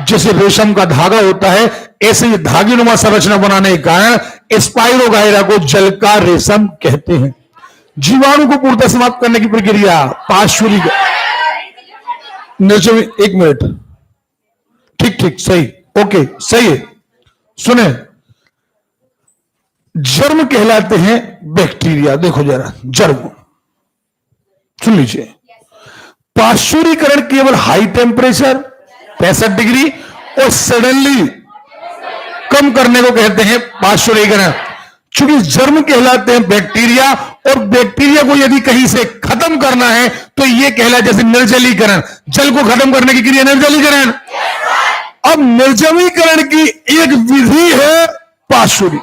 जैसे रेशम का धागा होता है, ऐसे ही धागेनुमा संरचना बनाने के कारण स्पाइरोगायरा को जल का रेशम कहते हैं। जीवाणु को पूर्णतः समाप्त करने की प्रक्रिया पार्श्वरी। एक मिनट, ठीक ठीक सही, ओके सही है। सुने, जर्म कहलाते हैं बैक्टीरिया। देखो जरा, जर्म सुन लीजिए। पार्श्वरीकरण केवल हाई टेम्परेचर 65 डिग्री और सडनली कम करने को कहते हैं पार्श्वरीकरण। चूंकि जर्म कहलाते हैं बैक्टीरिया, और बैक्टीरिया को यदि कहीं से खत्म करना है तो यह कहला, जैसे निर्जलीकरण, जल को खत्म करने की क्रिया निर्जलीकरण। अब निर्जलीकरण की एक विधि है पार्श्वरी,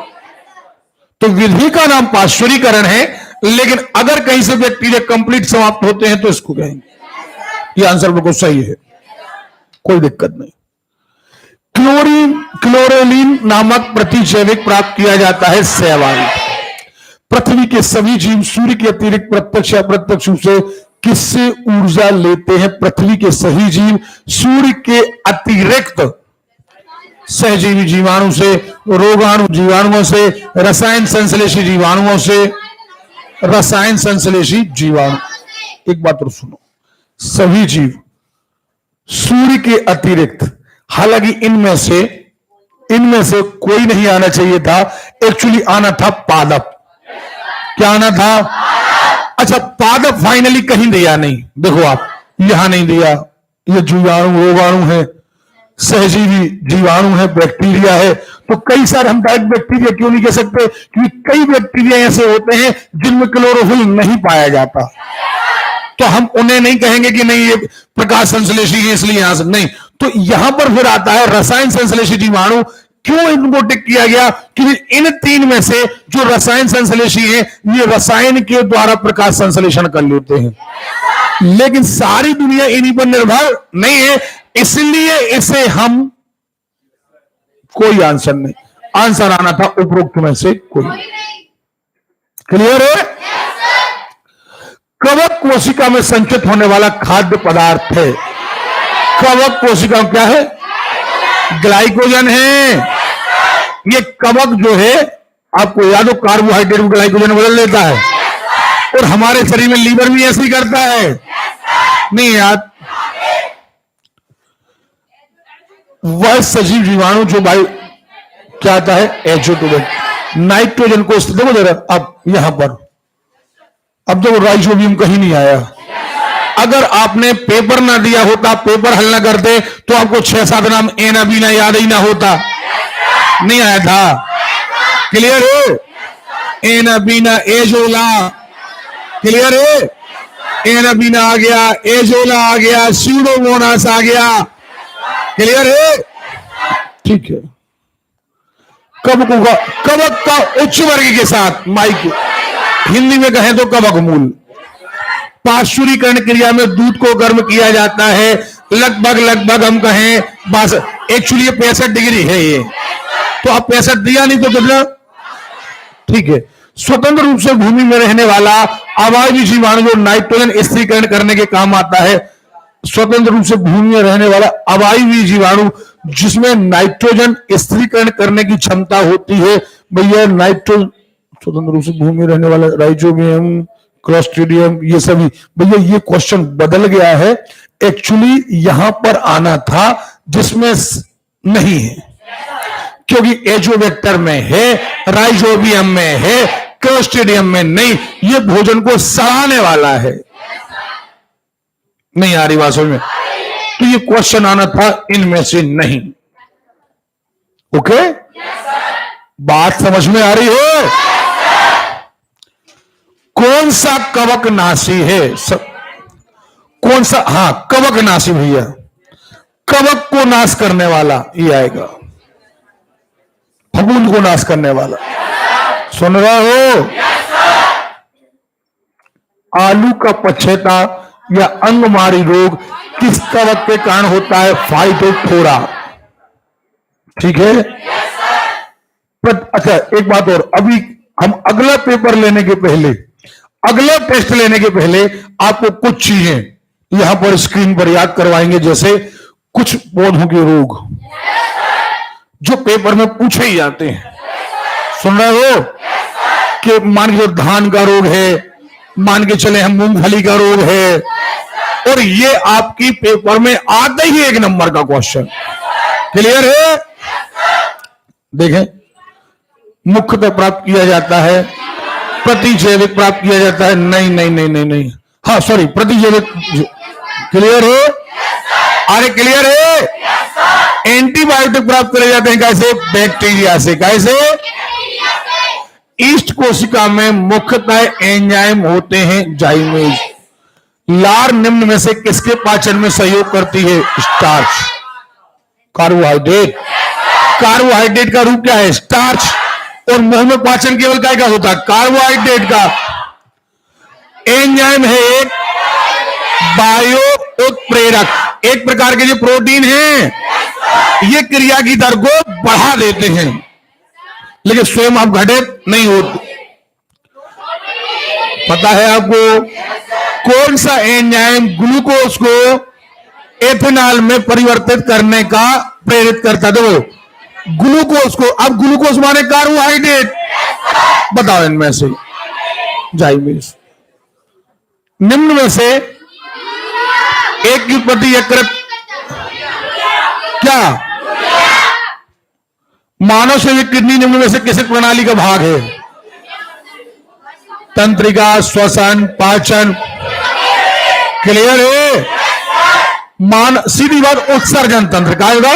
तो विधि का नाम पार्श्वरीकरण है। लेकिन अगर कहीं से बैक्टीरिया कंप्लीट समाप्त होते हैं तो इसको कहेंगे। यह आंसर बिल्कुल सही है, कोई दिक्कत नहीं। क्लोरेलिन नामक प्रतिजैविक प्राप्त किया जाता है शैवाल। पृथ्वी के सभी जीव सूर्य के अतिरिक्त प्रत्यक्ष या अप्रत्यक्ष रूप से किससे ऊर्जा लेते हैं? पृथ्वी के सही जीव सूर्य के अतिरिक्त सहजीवी जीवाणु से, रोगाणु जीवाणुओं से, रसायन संश्लेषी जीवाणुओं से, रसायन संश्लेषी जीवाणु। एक बात और सुनो, सभी जीव सूर्य के अतिरिक्त, हालांकि इनमें से कोई नहीं आना चाहिए था। एक्चुअली आना था पादप। क्या आना था? अच्छा, पादप फाइनली कहीं दिया नहीं। देखो आप, यहां नहीं दिया। ये जीवाणु, रोगाणु है, सहजीवी जीवाणु है, बैक्टीरिया है। तो कई सारे हम डायरेक्ट बैक्टीरिया क्यों नहीं कह सकते? क्योंकि कई बैक्टीरिया ऐसे होते हैं जिनमें क्लोरोफिल नहीं पाया जाता, तो हम उन्हें नहीं कहेंगे कि नहीं ये प्रकाश संश्लेषी है इसलिए यहां से नहीं। तो यहां पर फिर आता है रसायन संश्लेषी जीवाणु। क्यों इनको टिक किया गया? क्योंकि इन तीन में से जो रसायन संश्लेषी है, ये रसायन के द्वारा प्रकाश संश्लेषण कर लेते हैं। लेकिन सारी दुनिया इन्हीं पर निर्भर नहीं है, इसलिए इसे हम, कोई आंसर नहीं। आंसर आना था उपरोक्त में से कोई। क्लियर है? कवक कोशिका में संचित होने वाला खाद्य पदार्थ है। कवक कोशिका क्या है? ग्लाइकोजन है। ये कवक जो है, आपको याद हो, कार्बोहाइड्रेट को ग्लाइकोजन में बदल देता है, और हमारे शरीर में लीवर भी ऐसे ही करता है। नहीं याद? वह सजीव जीवाणु जो वायु क्या आता है? एजोटोबैक्टर। नाइट्रोजन को देखो जरा, अब यहां पर, अब देखो राइजोबियम कहीं नहीं आया। अगर आपने पेपर ना दिया होता, पेपर हल ना करते, तो आपको 6-7 नाम एना बीना याद ही ना होता। नहीं आया था? क्लियर है? एना बीना एजोला, क्लियर है? एना बीना आ गया, एजोला आ गया, स्यूडोमोनास आ गया। क्लियर है? ठीक है। कवक का उच्च वर्ग के साथ, माइक हिंदी में कहें तो कवक मूल। पार्श्वरीकरण क्रिया में दूध को गर्म किया जाता है, लगभग हम कहें बस, एक्चुअली 65 डिग्री है ये, तो आप 65 दिया नहीं तो कितना? ठीक है। स्वतंत्र रूप से भूमि में रहने वाला अवायवी जीवाणु जो नाइट्रोजन स्थिरीकरण करने के काम आता है। स्वतंत्र रूप से भूमि में रहने वाला अवायवी जीवाणु जिसमें नाइट्रोजन स्थिरीकरण करने की क्षमता होती है। भैया नाइट्रोजन, स्वतंत्र रूप से भूमि में रहने वाला राइजोबियम, क्लोस्ट्रिडियम, ये सभी। भैया ये क्वेश्चन बदल गया है, एक्चुअली यहां पर आना था जिसमें नहीं है, क्योंकि एजोवेक्टर में है, राइजोबियम में है, क्लोस्ट्रिडियम में नहीं। ये भोजन को सड़ाने वाला है। नहीं आ रही बात समझ में? तो ये क्वेश्चन आना था इनमें से नहीं। ओके? बात समझ में आ रही है? कौन सा कवकनाशी है? कौन सा? हाँ, कवकनाशी भैया, कवक को नाश करने वाला ये आएगा, फफूंद को नाश करने वाला। सुन रहे हो? आलू का पछेता या अंगमारी रोग किस कवक के कारण होता है? फाइटोफोरा। ठीक है? अच्छा, एक बात और, अभी हम अगला पेपर लेने के पहले, अगला टेस्ट लेने के पहले आपको कुछ चीजें यहां पर स्क्रीन पर याद करवाएंगे, जैसे कुछ पौधों के रोग जो पेपर में पूछे ही जाते हैं। सुन रहे हो? कि मान के धान का रोग है, मान के चले हम मूंगफली का रोग है, और ये आपकी पेपर में आते ही 1 नंबर का क्वेश्चन। क्लियर है? देखें, मुख्यतः प्राप्त किया जाता है, प्रतिजैविक प्राप्त किया जाता है। नहीं नहीं नहीं नहीं नहीं, हाँ सॉरी, प्रतिजैविक। क्लियर है? अरे क्लियर है? एंटीबायोटिक प्राप्त करे जाते हैं कैसे? बैक्टीरिया से। कैसे? ईस्ट कोशिका में मुख्यतः एंजाइम होते हैं जाइमेज। लार निम्न में से किसके पाचन में सहयोग करती है? Starch, carbohydrate. कार्बोहाइड्रेट का रूप क्या है? स्टार्च। और मुंह में पाचन केवल काय का होता है? कार्बोहाइड्रेट का। एंजाइम है एक बायो उत्प्रेरक, एक प्रकार के जो प्रोटीन है, ये क्रिया की दर को बढ़ा देते हैं, लेकिन स्वयं आप घटित नहीं होते। पता है आपको कौन सा एंजाइम ग्लूकोज को एथेनॉल में परिवर्तित करने का प्रेरित करता है? देखो, ग्लूकोज को, अब ग्लूकोज माने कार्बोहाइड्रेट, बताओ इनमें से जाइमेज। निम्न में से एक की उत्पत्ति यकृत, क्या? मानव शरीर किडनी निम्न में से किस प्रणाली का भाग है? तंत्रिका, श्वसन, पाचन। क्लियर है? सीधी बात, उत्सर्जन तंत्र का होगा।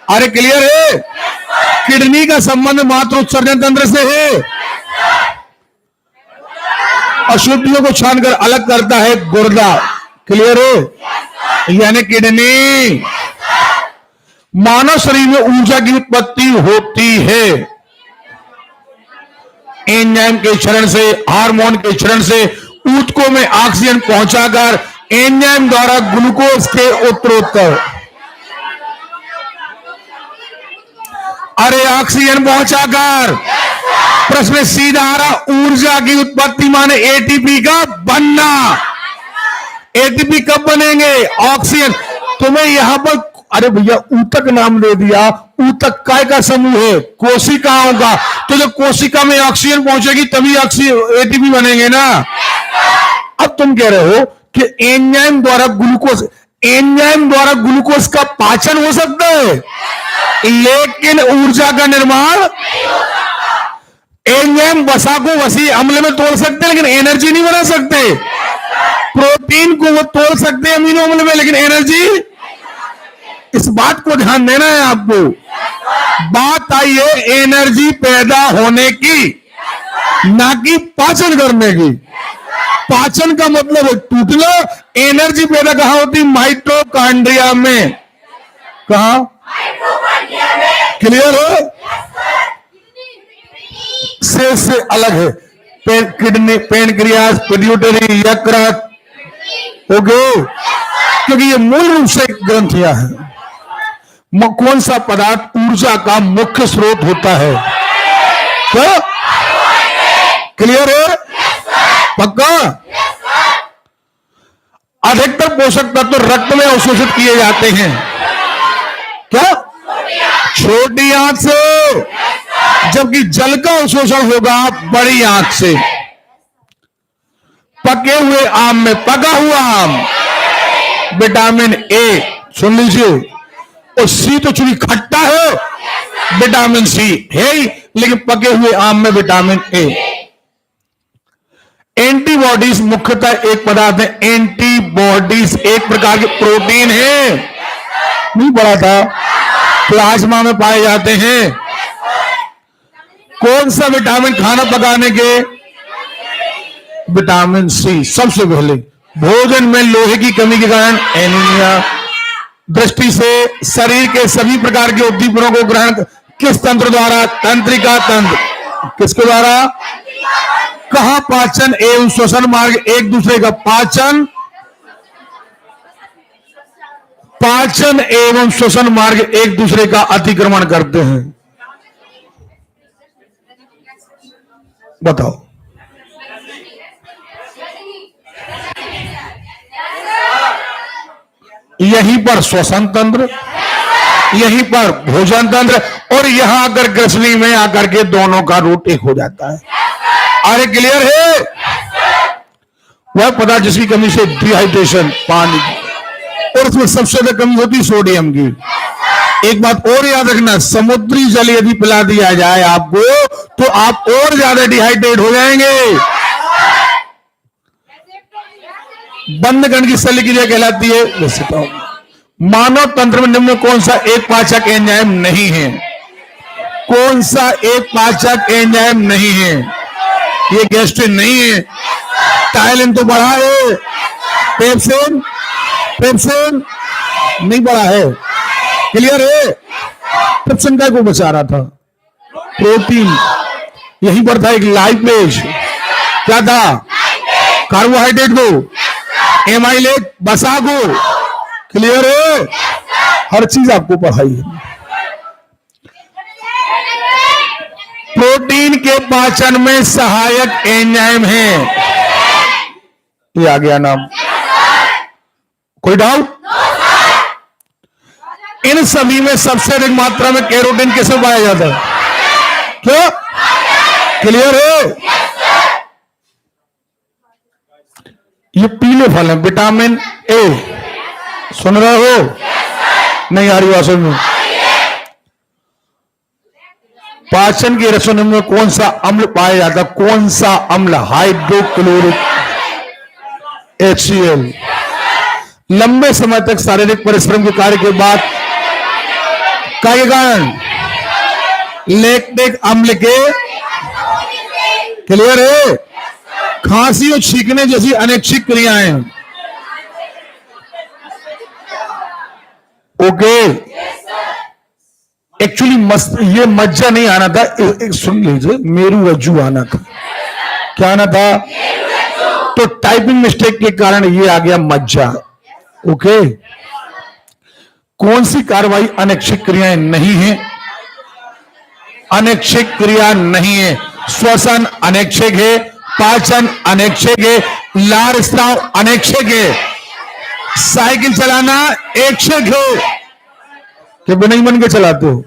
अरे क्लियर है? किडनी का संबंध मात्र उत्सर्जन तंत्र से है। अशुद्धियों को छानकर अलग करता है गुर्दा। क्लियर है? यानी किडनी। मानव शरीर में ऊर्जा की उत्पत्ति होती है एंजाइम के क्षरण से, हार्मोन के क्षरण से, ऊतकों में ऑक्सीजन पहुंचाकर एंजाइम द्वारा ग्लूकोज के उत्तरोत्तर। अरे ऑक्सीजन पहुंचाकर, प्रश्न सीधा आ रहा, ऊर्जा की उत्पत्ति माने एटीपी का बनना। एटीपी कब बनेंगे? ऑक्सीजन। तुम्हें यहां पर, अरे भैया ऊतक नाम दे दिया, ऊतक काय का समूह है? कोशिकाओं का। तो जब कोशिका में ऑक्सीजन पहुंचेगी तभी ऑक्सीजन एटीपी बनेंगे ना। अब तुम कह रहे हो कि एंजाइम द्वारा ग्लूकोज, एंजाइम द्वारा ग्लूकोज का पाचन हो सकता है, लेकिन ऊर्जा का निर्माण नहीं होता। एंजाइम वसा को वसी अम्ल में तोड़ सकते हैं, लेकिन एनर्जी नहीं बना सकते। प्रोटीन को वो तोड़ सकते हैं अमीनो अम्ल में, लेकिन एनर्जी। इस बात को ध्यान देना है आपको। बात आई है एनर्जी पैदा होने की, ना कि पाचन करने की। पाचन का मतलब है टूटना। एनर्जी पैदा कहां होती? माइटोकॉन्ड्रिया में। कहा? क्लियर हो? से अलग है किडनी, पेनक्रियास, पिट्यूटरी, यकृत। ओके? क्योंकि ये मूल रूप से ग्रंथियां हैं। कौन सा पदार्थ ऊर्जा का मुख्य स्रोत होता है? क्या? क्लियर है? पक्का? अधिकतर पोषक तत्व तो रक्त में अवशोषित किए जाते हैं। क्या? छोटी आंत से, जबकि जल का अवशोषण होगा बड़ी आंत से। पके हुए आम में, पका हुआ आम, विटामिन ए, सुन लीजिए, और सी तो चूंकि खट्टा है, विटामिन सी है ही, लेकिन पके हुए आम में विटामिन ए। एंटीबॉडीज मुख्यतः एक पदार्थ है, एंटीबॉडीज एक प्रकार के प्रोटीन है, नहीं पढ़ा था, प्लाज्मा में पाए जाते हैं। कौन सा विटामिन खाना पकाने के? Vitamin C. सबसे पहले भोजन में लोहे की कमी के कारण एनीमिया, दृष्टि से शरीर के सभी प्रकार के उद्दीपनों को ग्रहण किस तंत्र द्वारा? तंत्रिका तंत्र। किसके द्वारा? कहा पाचन एवं श्वसन मार्ग एक दूसरे का पाचन एवं श्वसन मार्ग एक दूसरे का अतिक्रमण करते हैं। बताओ। यहीं पर श्वसन तंत्र, यहीं पर भोजन तंत्र, और यहां आकर ग्रसनी में आकर के दोनों का रूट एक हो जाता है। अरे क्लियर है? वह पदार्थ जिसकी कमी से डिहाइड्रेशन, पानी, और उसमें सबसे ज्यादा कमी होती है सोडियम की। एक बात और याद रखना, समुद्री जल यदि पिला दिया जाए आपको तो आप और ज्यादा डिहाइड्रेट हो जाएंगे। बंद कण की शल्य क्रिया कहलाती है। मानव तंत्र में निम्न कौन सा एक पाचक एंजाइम नहीं है? कौन सा एक पाचक एंजाइम नहीं है? ये गैस्ट्रिन नहीं है। टाइलिन तो बढ़ा है, पेप्सिन नहीं बढ़ा है। क्लियर है? पेप्सिन का को बचा रहा था, प्रोटीन। यहीं पर था एक लाइपेज, क्या था? कार्बोहाइड्रेट को, एमाइलेट बसा को। क्लियर है? हर चीज आपको पढ़ाई है। प्रोटीन के पाचन में सहायक एंजाइम है। ये आ गया नाम। कोई डाउट? इन सभी में सबसे अधिक मात्रा में कैरोटीन किसे पाया जाता है? क्या? क्लियर है? ये पीले फल है, विटामिन ए। सुन रहे हो? नहीं आ रही बात में? पाचन की रचना में कौन सा अम्ल पाया जाता है? कौन सा अम्ल? Hydrochloric, HCl। लंबे समय तक शारीरिक परिश्रम के कार्य के बाद का कारण लैक्टिक अम्ल के। क्लियर है? खांसी और छींकने जैसी अनैच्छिक क्रियाएं। ओके। एक्चुअली ये मज्जा नहीं आना था, सुन लीजिए, मेरू रज्जू आना था। क्या आना था? तो टाइपिंग मिस्टेक के कारण ये आ गया मज्जा। ओके। कौन सी कार्रवाई अनैच्छिक क्रियाएं नहीं है? अनैच्छिक क्रिया नहीं है। श्वसन अनैच्छिक है, पाचन अनैच्छिक है, लार स्राव अनैच्छिक है, साइकिल चलाना ऐच्छिक है। कि बिना ही मन के चलाते हो?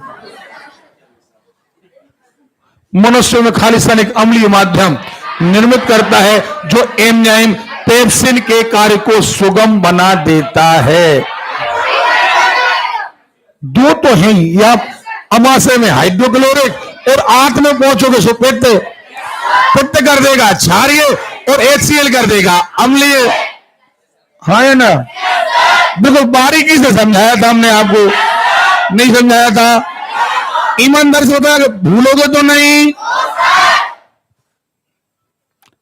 मनुष्य में खालिस्तानिक अम्लीय माध्यम निर्मित करता है जो एंजाइम पेप्सिन के कार्य को सुगम बना देता है। दो तो है ही, या अमाशय में हाइड्रोक्लोरिक और आंत में पहुंचोगे सो पित्त कर देगा क्षारीय, और HCl कर देगा अम्लीय। हाँ है ना? बिल्कुल बारीकी से समझाया था हमने आपको, नहीं समझाया था? ईमानदार से होता है, भूलोगे तो नहीं।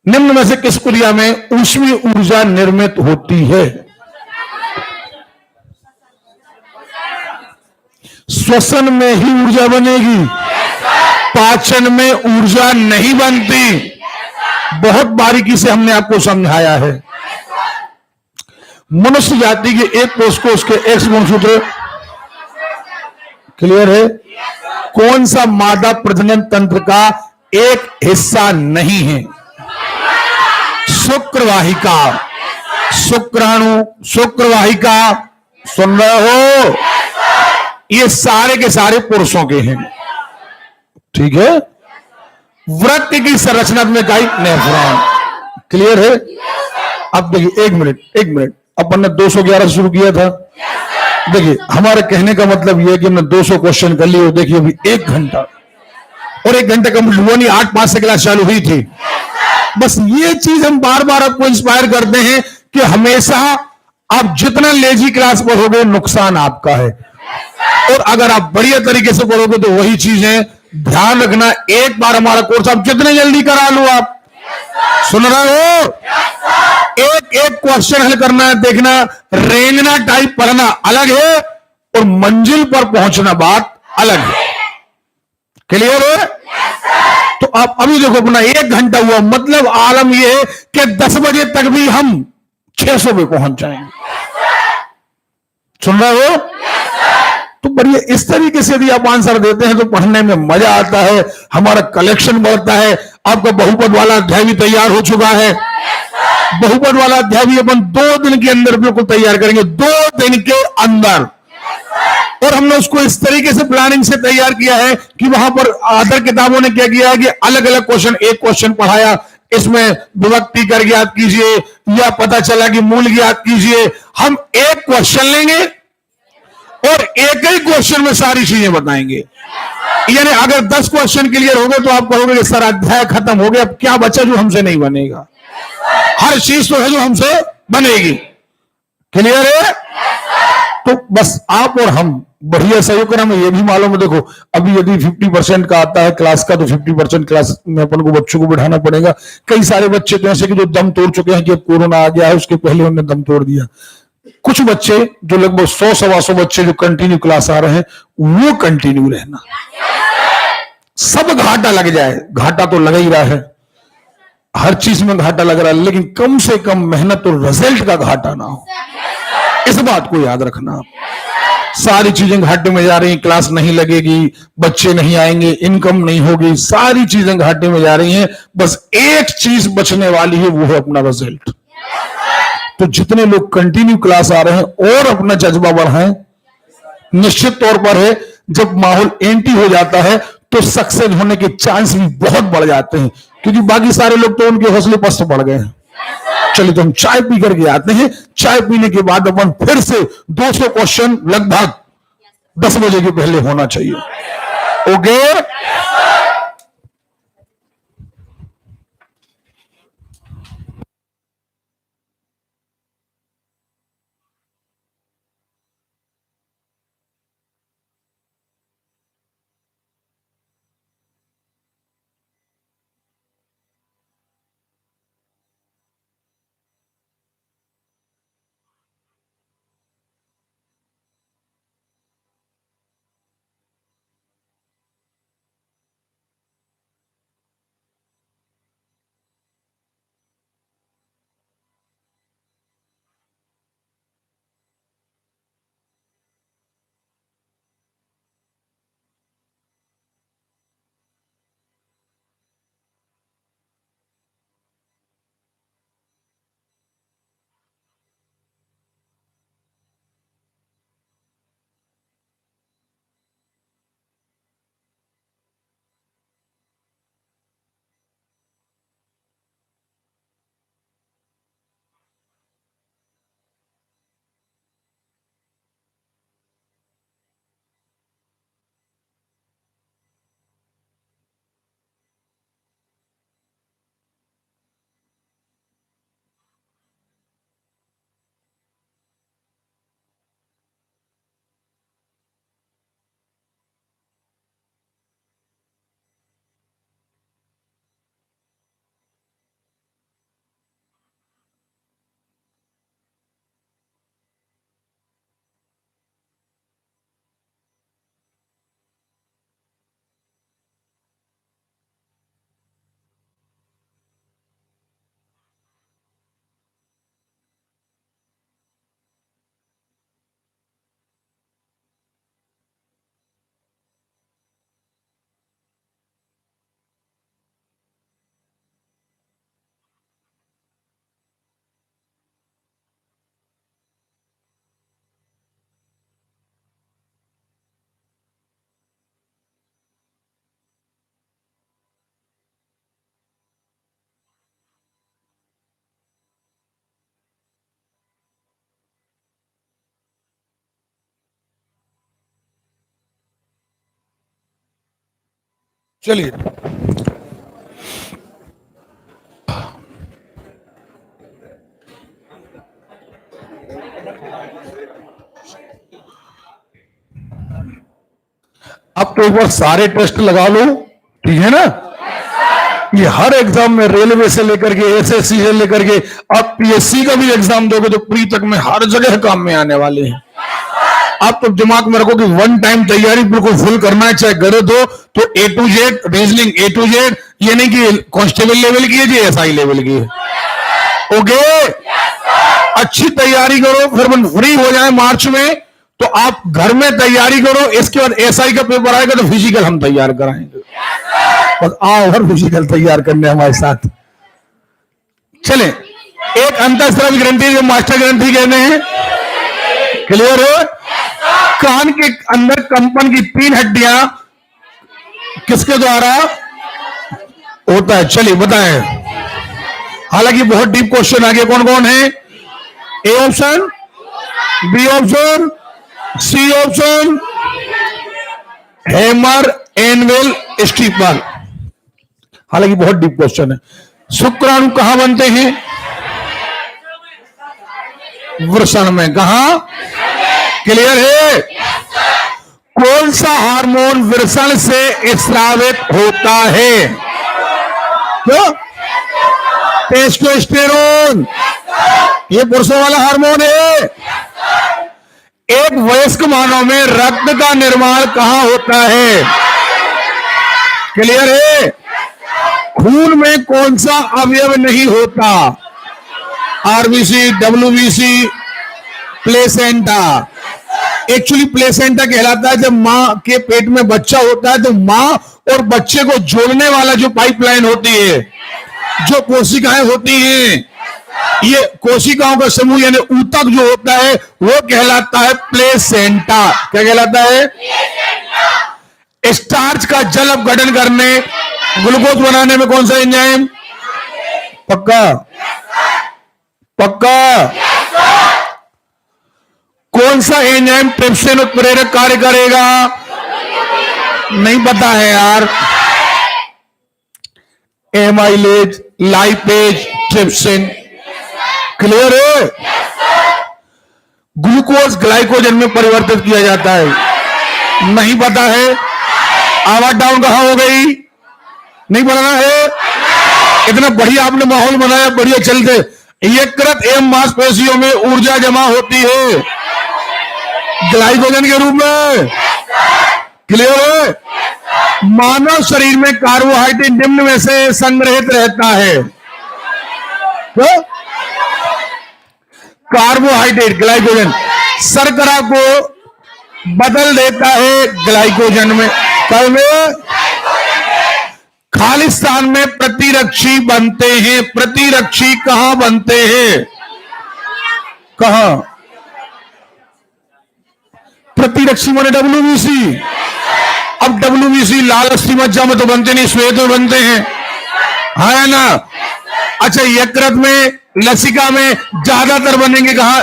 निम्न में से किस क्रिया में ऊष्मीय ऊर्जा निर्मित होती है? श्वसन में ही ऊर्जा बनेगी, पाचन में ऊर्जा नहीं बनती। बहुत बारीकी से हमने आपको समझाया है। मनुष्य जाति के एक कोष को उसके एक्स गुणसूत्र। क्लियर है? कौन सा मादा प्रजनन तंत्र का एक हिस्सा नहीं है? शुक्रवाहिका, शुक्राणु, शुक्रवाहिका। सुन रहे हो? ये सारे के सारे पुरुषों के हैं। ठीक है? वृक्क की संरचनात्मक इकाई नेफ्रॉन। क्लियर है? अब देखिए, एक मिनट, अपन ने 211 शुरू किया था। देखिए, हमारे कहने का मतलब यह है कि हमने 200 क्वेश्चन कर लिए। देखिए अभी 1 घंटा, और 1 घंटे कम हुआ नहीं, 8-5 से क्लास चालू हुई थी। बस ये चीज हम बार बार आपको इंस्पायर करते हैं कि हमेशा आप जितना लेजी क्लास पढ़ोगे नुकसान आपका है, और अगर आप बढ़िया तरीके से पढ़ोगे तो वही चीज है। ध्यान रखना, एक बार हमारा कोर्स आप जितने जल्दी करा लो, आप सुन रहे हो, एक एक क्वेश्चन हल करना है, देखना, रेंगना टाइप पढ़ना अलग है और मंजिल पर पहुंचना बात अलग है। क्लियर है? तो आप अभी देखो, अपना 1 घंटा हुआ, मतलब आलम यह है कि 10 बजे तक भी हम 600 पे पहुंच जाएंगे। सुन रहे हो? तो बढ़िया इस तरीके से यदि आप आंसर देते हैं तो पढ़ने में मजा आता है, हमारा कलेक्शन बढ़ता है। आपका बहुपद वाला अध्याय भी तैयार हो चुका है। बहुपद वाला अध्याय भी अपन 2 दिन के अंदर बिल्कुल तैयार करेंगे, 2 दिन के अंदर। और हमने उसको इस तरीके से प्लानिंग से तैयार किया है कि वहां पर अदर किताबों ने क्या किया है कि अलग अलग क्वेश्चन, एक क्वेश्चन पढ़ाया, इसमें विभक्ति कर ज्ञात कीजिए या पता चला कि मूल ज्ञात कीजिए। हम एक क्वेश्चन लेंगे और एक ही क्वेश्चन में सारी चीजें बताएंगे। यानी अगर 10 क्वेश्चन क्लियर हो गए तो आप कहोगे कि सर अध्याय खत्म हो गया, अब क्या बचा जो हमसे नहीं बनेगा? हर चीज तो है जो हमसे बनेगी। क्लियर है? तो बस आप और हम बढ़िया सहयोग करें। हमें यह भी मालूम है, देखो अभी यदि 50% का आता है क्लास का, तो 50% क्लास में अपन को बच्चों को बिठाना पड़ेगा। कई सारे बच्चे तो ऐसे कि जो दम तोड़ चुके हैं कि अब कोरोना आ गया है, उसके पहले उन्होंने दम तोड़ दिया। कुछ बच्चे जो लगभग 100-125 बच्चे जो कंटिन्यू क्लास आ रहे हैं, वो कंटिन्यू रहना। सब घाटा लग जाए, घाटा तो लग ही रहा है, हर चीज में घाटा लग रहा है, लेकिन कम से कम मेहनत और रिजल्ट का घाटा ना हो, इस बात को याद रखना। सारी चीजें घाटे में जा रही, क्लास नहीं लगेगी, बच्चे नहीं आएंगे, इनकम नहीं होगी, सारी चीजें घाटे में जा रही हैं। बस एक चीज बचने वाली है, वो है अपना रिजल्ट। तो जितने लोग कंटिन्यू क्लास आ रहे हैं और अपना जज्बा बढ़ाएं, निश्चित तौर पर है जब माहौल एंटी हो जाता है तो सक्सेस होने के चांस भी बहुत बढ़ जाते हैं, क्योंकि बाकी सारे लोग तो उनके हौसले पस्त बढ़ गए हैं। चलिए तो हम चाय पी करके आते हैं, चाय पीने के बाद अपन फिर से 200 क्वेश्चन लगभग 10 बजे के पहले होना चाहिए। ओके? चलिए अब तो एक बार सारे टेस्ट लगा लो, ठीक है ना। ये हर एग्जाम में, रेलवे से लेकर के एसएससी से लेकर के अब पीएससी का भी एग्जाम दोगे तो प्री तक में हर जगह काम में आने वाले हैं। आप तो दिमाग में रखो कि वन टाइम तैयारी बिल्कुल फुल करना है, चाहे गलत हो तो A to Z reasoning, A to Z. ये नहीं कि कांस्टेबल लेवल की है जी, एसआई लेवल की है। ओके, अच्छी तैयारी करो, फिर फ्री हो जाए मार्च में तो आप घर में तैयारी करो। इसके बाद एसआई का पेपर आएगा तो फिजिकल हम तैयार कराएंगे। और आओ हर फिजिकल तैयार करने हमारे साथ चले। एक अंतःस्रावी ग्रंथि जो मास्टर ग्रंथि कहते हैं, क्लियर है। कान के अंदर कंपन की 3 हड्डियां किसके द्वारा होता है, चलिए बताएं। हालांकि बहुत डीप क्वेश्चन आगे, कौन कौन है? A option, B option, C option, hammer, anvil, stirrup. हालांकि बहुत डीप क्वेश्चन है। शुक्राणु कहां बनते हैं? वृषण में। कहां? क्लियर है। कौन सा हार्मोन वृषण से स्रावित होता है? क्यों? टेस्टोस्टेरोन, ये पुरुषों वाला हार्मोन है। एक वयस्क मानव में रक्त का निर्माण कहां होता है? क्लियर है। खून में कौन सा अवयव नहीं होता? RBC, WBC, placenta. Actually placenta कहलाता है जब मां के पेट में बच्चा होता है तो मां और बच्चे को जोड़ने वाला जो पाइपलाइन होती है, जो कोशिकाएं होती हैं, ये कोशिकाओं का समूह यानी ऊतक जो होता है वो कहलाता है प्लेसेंटा। क्या कहलाता है? स्टार्च का जल अपघटन करने, ग्लूकोज बनाने में कौन सा एंजाइम? पक्का पक्का। कौन सा एंजाइम ट्रिप्सिन उत्प्रेरक कार्य करेगा? नहीं पता है यार। Amylase, lipase, trypsin. क्लियर है। ग्लूकोज ग्लाइकोजन में परिवर्तित किया जाता है, नहीं पता है। आवाज डाउन कहां हो गई? नहीं बनाना है। इतना बढ़िया आपने माहौल बनाया, बढ़िया चलते। यकृत एवं मांसपेशियों में ऊर्जा जमा होती है ग्लाइकोजन के रूप में। क्लियर है। मानव शरीर में कार्बोहाइड्रेट निम्न में से संग्रहित रहता है। तो कार्बोहाइड्रेट ग्लाइकोजन शर्करा को बदल देता है ग्लाइकोजन में। कल में खालिस्तान में प्रतिरक्षी बनते हैं। प्रतिरक्षी कहां बनते हैं? कहां? प्रतिरक्षी माने डब्ल्यूबीसी। अब डब्ल्यूबीसी लाल अस्थि मज्जा में तो बनते नहीं, श्वेत में बनते हैं, है ना। अच्छा, यकृत में, लसिका में ज्यादातर बनेंगे कहां?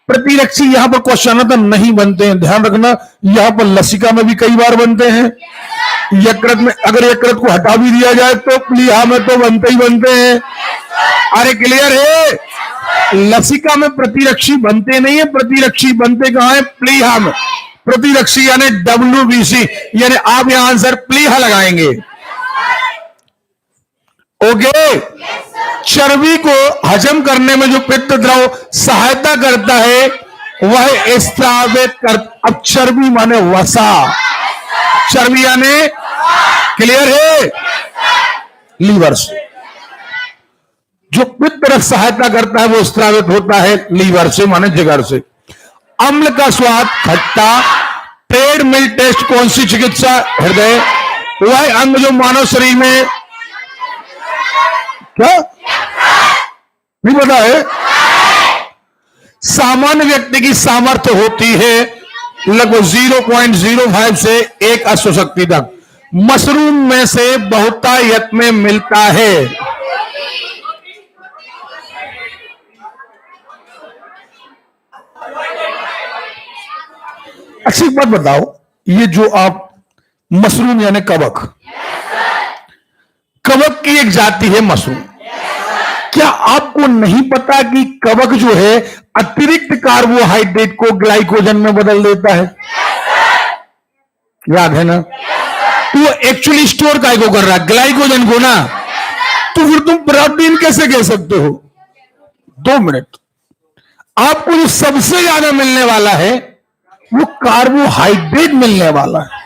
प्रतिरक्षी यहां पर क्वेश्चन आता नहीं बनते हैं, ध्यान रखना। यहां पर लसिका में भी कई बार बनते हैं। यकृत में, अगर यकृत को हटा भी दिया जाए तो प्लीहा में तो बनते ही बनते हैं। अरे क्लियर है। लसिका में प्रतिरक्षी बनते नहीं है, प्रतिरक्षी बनते कहां है? प्लीहा में। प्रतिरक्षी यानी डब्ल्यूबीसी, यानी आप यहां आंसर प्लीहा लगाएंगे। ओके। चर्बी को हजम करने में जो पित्त द्रव सहायता करता है वह स्रावित कर। अब चर्बी माने वसा, चर्बी यानी, क्लियर है, लीवर से जो पित्त रस सहायता करता है वो स्रावित होता है लीवर से, माने जिगर से। अम्ल का स्वाद खट्टा। ट्रेड मिल टेस्ट कौन सी चिकित्सा? हृदय, वह अंग जो मानव शरीर में, क्या नहीं पता है? सामान्य व्यक्ति की सामर्थ्य होती है लगभग 0.05 से 1 अश्वशक्ति तक। मशरूम में से बहुतायत में मिलता है। अच्छी बात बताओ, ये जो आप मशरूम यानी कवक, कवक की एक जाति है मशरूम। क्या आपको नहीं पता कि कवक जो है अतिरिक्त कार्बोहाइड्रेट को ग्लाइकोजन में बदल देता है? याद है ना? तो वो एक्चुअली स्टोर काय को कर रहा है? ग्लाइकोजन को ना। तो फिर तुम प्रोटीन कैसे कह सकते हो? 2 मिनट। आपको जो सबसे ज्यादा मिलने वाला है वो कार्बोहाइड्रेट मिलने वाला है।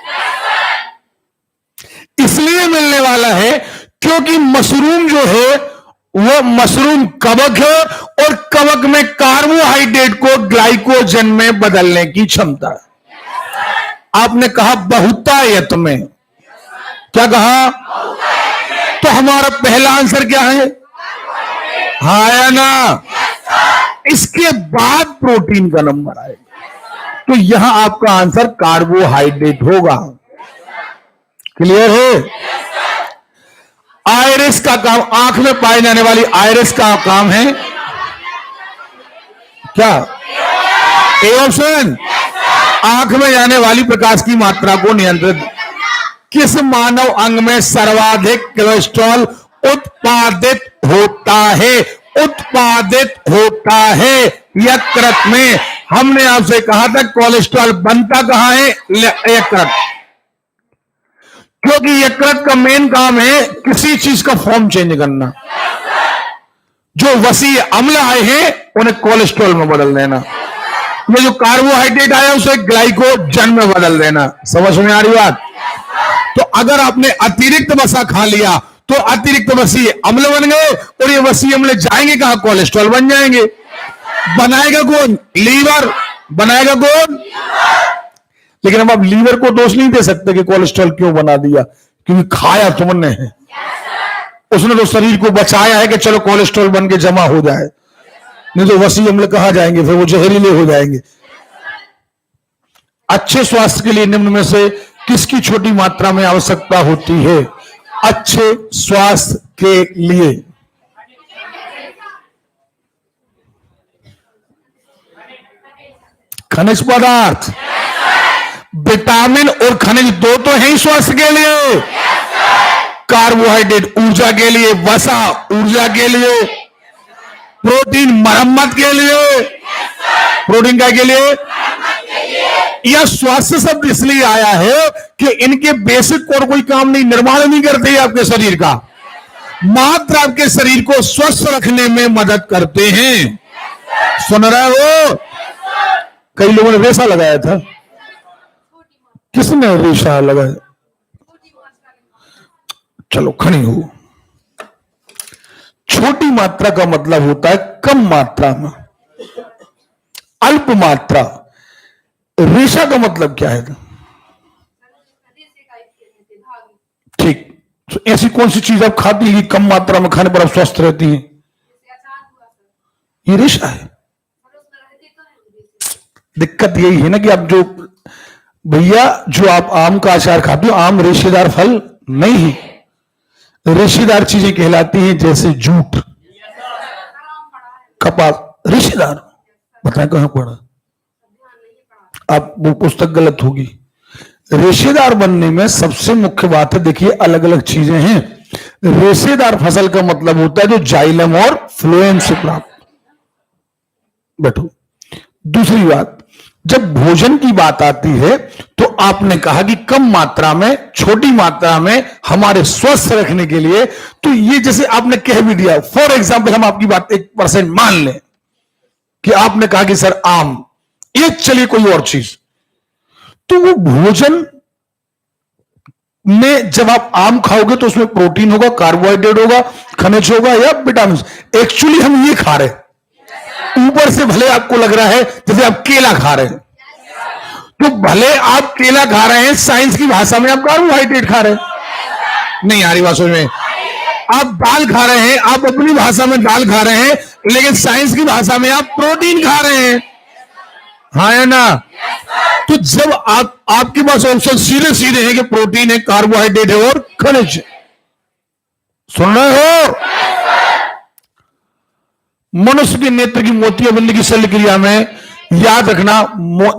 इसलिए मिलने वाला है क्योंकि मशरूम जो है वो मशरूम कवक है और कवक में कार्बोहाइड्रेट को ग्लाइकोजन में बदलने की क्षमता है। आपने कहा बहुतायत में, क्या कहा? तो हमारा पहला आंसर क्या है? हाँ या ना? इसके बाद प्रोटीन का नंबर आएगा। तो यहां आपका आंसर कार्बोहाइड्रेट होगा। क्लियर है? आयरिस का काम, आंख में पाए जाने वाली आयरिस का काम है क्या? A option. आंख में जाने वाली प्रकाश की मात्रा को नियंत्रित। किस मानव अंग में सर्वाधिक कोलेस्ट्रॉल उत्पादित होता है? उत्पादित होता है यकृत में। हमने आपसे कहा था कोलेस्ट्रॉल बनता कहां है? यकृत। क्योंकि यकृत का मेन काम है किसी चीज का फॉर्म चेंज करना। जो वसी अम्ल आए हैं उन्हें कोलेस्ट्रॉल में बदल देना, ये जो कार्बोहाइड्रेट आया उसे ग्लाइकोजन में बदल देना। समझ में आ रही बात? तो अगर आपने अतिरिक्त वसा खा लिया तो अतिरिक्त वसी अम्ल बन गए और ये वसी अम्ल जाएंगे कहां? कोलेस्ट्रॉल बन जाएंगे। बनाएगा कौन? लीवर। बनाएगा कौन? लेकिन अब आप लीवर को दोष नहीं दे सकते कि कोलेस्ट्रॉल क्यों बना दिया, क्योंकि खाया तुमने है। उसने तो शरीर को बचाया है कि चलो कोलेस्ट्रॉल बन के जमा हो जाए, नहीं तो वसी अम्ल कहां जाएंगे? फिर वो जहरीले हो जाएंगे। अच्छे स्वास्थ्य के लिए निम्न में से किसकी छोटी मात्रा में आवश्यकता होती है? अच्छे स्वास्थ्य के लिए खनिज पदार्थ, विटामिन और खनिज दो तो है ही स्वास्थ्य के लिए। कार्बोहाइड्रेट ऊर्जा के लिए, वसा ऊर्जा के लिए, प्रोटीन मरम्मत के लिए। प्रोटीन क्या के लिए? यह स्वास्थ्य शब्द इसलिए आया है कि इनके बेसिक और कोई काम नहीं, निर्माण नहीं करते हैं आपके शरीर का, मात्र आपके शरीर को स्वस्थ रखने में मदद करते हैं। सुन रहे हो? कई लोगों ने रेशा लगाया था। किसने रेशा लगाया? चलो खनी हो। छोटी मात्रा का मतलब होता है कम मात्रा में, अल्प मात्रा। रेशा का मतलब क्या है? ठीक। तो ऐसी कौन सी चीज आप खाती है कम मात्रा में खाने पर आप स्वस्थ रहती है? ये रेशा है। दिक्कत यही है ना कि आप जो भैया जो आप आम का अचार खाते हो, आम रेशेदार फल नहीं है। रेशेदार चीजें कहलाती हैं जैसे जूट, कपास, रेशेदार। बताएं कहां पढ़ा? आप वो पुस्तक गलत होगी। रेशेदार बनने में सबसे मुख्य बात है, देखिए अलग अलग चीजें हैं। रेशेदार फसल का मतलब होता है जो जाइलम और फ्लोएम से प्राप्त। बैठो। दूसरी बात, जब भोजन की बात आती है तो आपने कहा कि कम मात्रा में, छोटी मात्रा में हमारे स्वस्थ रखने के लिए, तो ये जैसे आपने कह भी दिया। फॉर एग्जाम्पल हम आपकी बात 1% मान लें कि आपने कहा कि सर आम, ये चलिए कोई और चीज, तो वो भोजन में जब आप आम खाओगे तो उसमें प्रोटीन होगा, कार्बोहाइड्रेट होगा, खनिज होगा या विटामिन। एक्चुअली हम ये खा रहे हैं, ऊपर से भले आपको लग रहा है जैसे आप केला खा रहे हैं, तो भले आप केला खा रहे हैं, साइंस की भाषा में आप कार्बोहाइड्रेट खा रहे हैं। नहीं आ रही बात समझ में? आप दाल खा रहे हैं, आप अपनी भाषा में दाल खा रहे हैं, लेकिन साइंस की भाषा में आप प्रोटीन खा रहे हैं। हाँ या ना? तो जब आपके पास ऑप्शन सीधे सीधे है कि प्रोटीन है, कार्बोहाइड्रेट है और खनिज। सुन रहे हो? मनुष्य के नेत्र की मोतियाबिंद की शल्य क्रिया में याद रखना,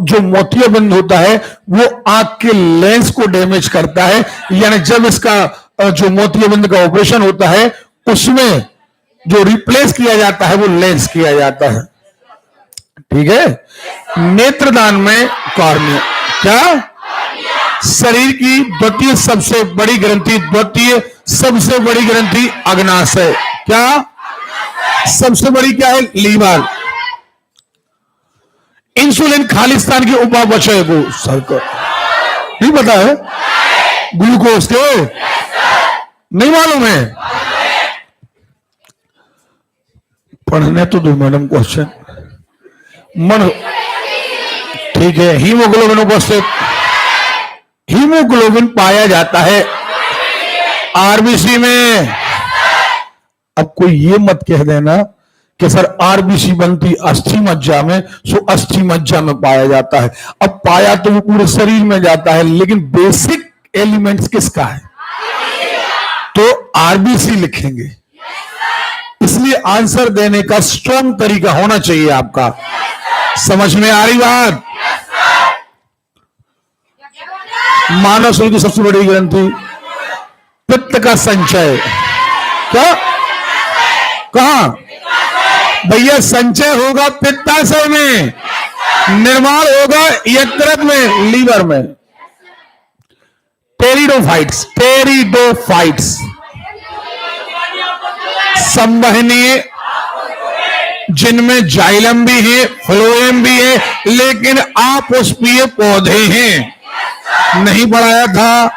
जो मोतियाबिंद होता है वो आंख के लेंस को डैमेज करता है। यानी जब इसका जो मोतियाबिंद का ऑपरेशन होता है उसमें जो रिप्लेस किया जाता है वो लेंस किया जाता है। ठीक है? नेत्रदान में कॉर्निया, क्या शरीर की द्वितीय सबसे बड़ी ग्रंथि, द्वितीय सबसे बड़ी ग्रंथि अग्नाशय। क्या सबसे बड़ी क्या है? लीवर। इंसुलिन खालिस्तान के उपापचय को सर्कल नहीं पता है, ग्लूकोज के नहीं मालूम है। पढ़ने तो दो मैडम क्वेश्चन। मन ठीक है। हीमोग्लोबिन उपस्थित, हीमोग्लोबिन पाया जाता है आरबीसी में। अब कोई ये मत कह देना कि सर आरबीसी बनती अस्थि मज्जा में, सो अस्थि मज्जा में पाया जाता है। अब पाया तो वो पूरे शरीर में जाता है, लेकिन बेसिक एलिमेंट्स किसका है? तो आरबीसी लिखेंगे। इसलिए आंसर देने का स्ट्रॉन्ग तरीका होना चाहिए आपका। समझ में आ रही बात? मानव शरीर की सबसे बड़ी ग्रंथि पित्त का संचय। क्या? कहां भैया? संचय होगा पित्ताशय में, निर्माण होगा यकृत में, लीवर में। टेरिडोफाइट्स, टेरिडोफाइट्स संवहनीय, जिनमें जाइलम भी है, फ्लोएम भी है, लेकिन अपुष्पीय पौधे हैं। नहीं पढ़ाया था?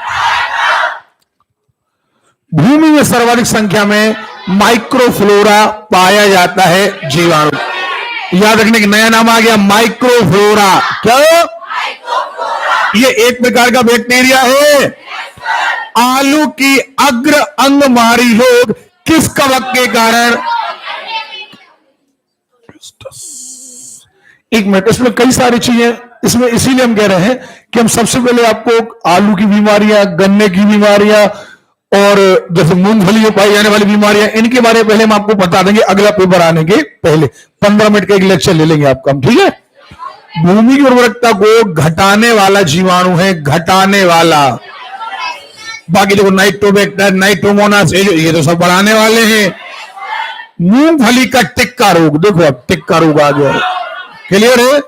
भूमि में सर्वाधिक संख्या में माइक्रोफ्लोरा पाया जाता है जीवाणु। याद रखने का नया नाम आ गया, माइक्रोफ्लोरा। क्या? ये एक प्रकार का बैक्टीरिया है। आलू की अग्र अंगमारी रोग किस कवक के कारण? एक मिनट, इसमें कई सारी चीजें इसमें, इसीलिए हम कह रहे हैं कि हम सबसे पहले आपको आलू की बीमारियां, गन्ने की बीमारियां और जैसे मूंगफली में पाई जाने वाली बीमारियां, इनके बारे में पहले हम आपको बता देंगे अगला पेपर आने के पहले। 15 मिनट का एक लेक्चर ले लेंगे आपका हम, ठीक है? भूमि की उर्वरकता को घटाने वाला जीवाणु है, घटाने वाला। बाकी देखो नाइट्रोबैक्टर, नाइट्रोमोनास, ये तो सब बढ़ाने वाले हैं। मूंगफली का टिक्का रोग, देखो अब टिक्का रोग आ गया, क्लियर है?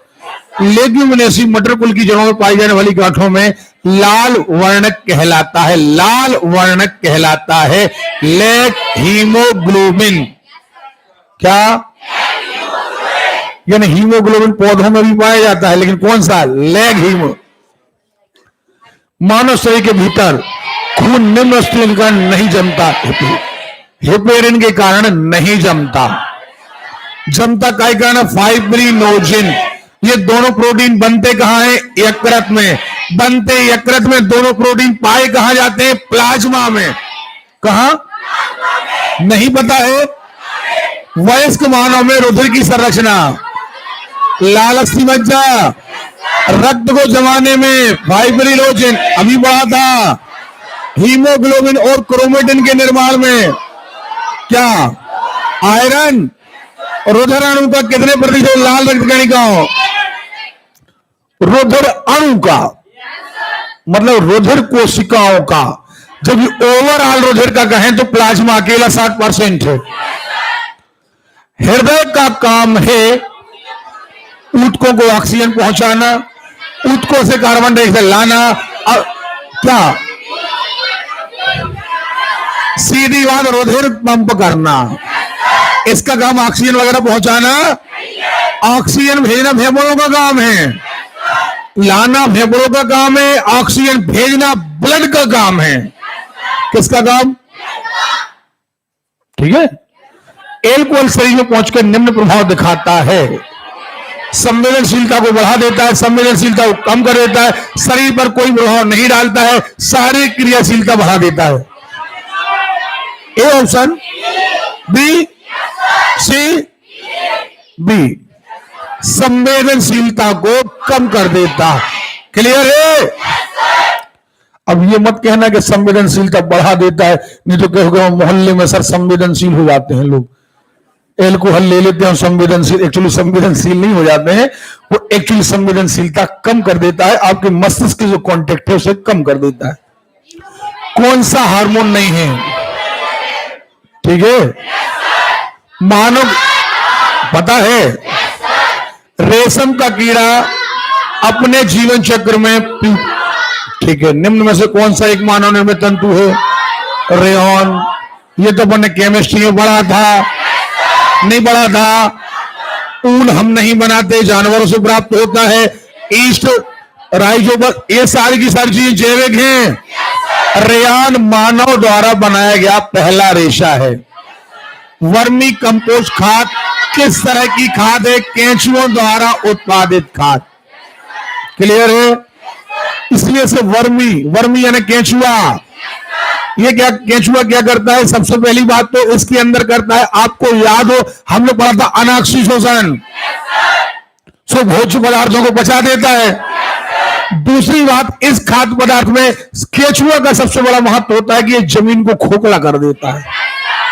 लेग्यूमिनेसी मटर कुल की जड़ों में पाई जाने वाली गांठों में लाल वर्णक कहलाता है, लाल वर्णक कहलाता है लेग हीमोग्लोबिन। क्या? यानी हीमोग्लोबिन पौधों में भी पाया जाता है, लेकिन कौन सा? Leg haemo. मानव शरीर के भीतर खून निम्न स्तरों के कारण नहीं जमता, हेपेरिन के कारण नहीं जमता। जमता काय कारण? फाइब्रिनोजिन। ये दोनों प्रोटीन बनते कहां है? यकृत में। बनते यकृत में दोनों प्रोटीन पाए कहां जाते हैं? प्लाज्मा में। कहां? नहीं पता है? वयस्क मानव में रुधिर की संरचना, लाल अस्थि मज्जा, रक्त को जमाने में फाइब्रिनोजिन, अभी बढ़ा था, हीमोग्लोबिन और क्रोमेटिन के निर्माण में क्या? आयरन। रुधिर अणु का कितने प्रतिशत लाल रक्त कणिका हो? रुधिर अणु का मतलब रुधिर कोशिकाओं का। जब ओवरऑल रुधिर का कहें तो प्लाज्मा अकेला 60% है। हृदय का काम है ऊतकों को ऑक्सीजन पहुंचाना, ऊतकों से कार्बन डाइऑक्साइड लाना। क्या? सीधी बात, रुधिर पंप करना। इसका काम ऑक्सीजन वगैरह पहुंचाना, ऑक्सीजन भेजना फेफड़ों का काम है, लाना फेफड़ों का काम है, ऑक्सीजन भेजना ब्लड का काम है। किसका काम? ठीक है। एल्कोहल शरीर में पहुंचकर निम्न प्रभाव दिखाता है। संवेदनशीलता को बढ़ा देता है, संवेदनशीलता को कम कर देता है, शरीर पर कोई प्रभाव नहीं डालता है, शारीरिक क्रियाशीलता बढ़ा देता है। A option, B, C, B. संवेदनशीलता को कम कर देता। क्लियर है? अब ये मत कहना कि संवेदनशीलता बढ़ा देता है, नहीं तो कहोगे मोहल्ले में सर संवेदनशील हो जाते हैं लोग, एल्कोहल ले लेते हैं संवेदनशील। एक्चुअली संवेदनशील नहीं हो जाते हैं, वो एक्चुअली संवेदनशीलता कम कर देता है, आपके मस्तिष्क के जो कॉन्टेक्ट है उसे कम कर देता है। कौन सा हार्मोन नहीं है? ठीक है। मानव पता है, रेशम का कीड़ा अपने जीवन चक्र में ठीक है, निम्न में से कौन सा एक मानव निर्मित तंतु है? रेयॉन। ये तो मैंने केमिस्ट्री में पढ़ा था, नहीं पढ़ा था? ऊन हम नहीं बनाते, जानवरों से प्राप्त होता है। ईस्ट, राइजोबस, ये सारी की सारी चीजें जैविक हैं। रेयॉन मानव द्वारा बनाया गया पहला रेशा है। वर्मी कंपोस्ट खाद किस तरह की खाद है? केंचुओं द्वारा उत्पादित खाद। क्लियर है? इसलिए से वर्मी यानी केंचुआ। ये क्या केंचुआ क्या करता है? सबसे पहली बात तो इसके अंदर करता है, आपको याद हो हमने पढ़ा था अनाक्षी शोषण, सो भोज्य पदार्थों को पचा देता है। दूसरी बात, इस खाद्य पदार्थ में केंचुआ का सबसे बड़ा महत्व होता है कि ये जमीन को खोखला कर देता है।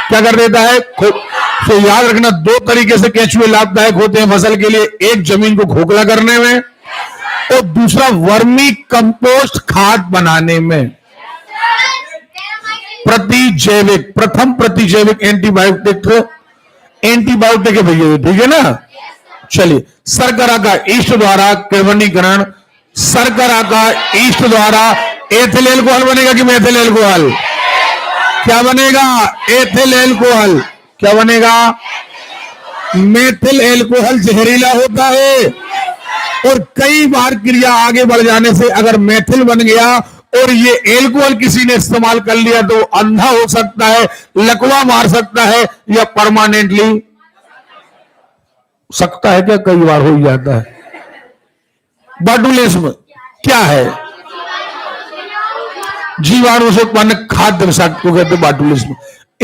क्या कर देता है? तो याद रखना, दो तरीके से केंचुए लाभदायक होते हैं फसल के लिए, एक जमीन को खोखला करने में और दूसरा वर्मी कंपोस्ट खाद बनाने में। प्रतिजैविक, प्रथम प्रतिजैविक एंटीबायोटिक है भैया, ठीक है ना? चलिए, शर्करा का ईस्ट द्वारा कर्बनीकरण, शर्करा का ईस्ट द्वारा एथिल एल्कोहल बनेगा कि मेथिल एल्कोहल? क्या बनेगा? Ethyl alcohol. क्या बनेगा? मेथिल एल्कोहल जहरीला होता है और कई बार क्रिया आगे बढ़ जाने से अगर मेथिल बन गया और ये एल्कोहल किसी ने इस्तेमाल कर लिया तो अंधा हो सकता है, लकवा मार सकता है या परमानेंटली सकता है। क्या कई बार हो जाता है। बॉटुलिज्म क्या है? जीवाणु से उत्पन्न खाद्य विषाक्त को कहते हैं बॉटुलिज्म।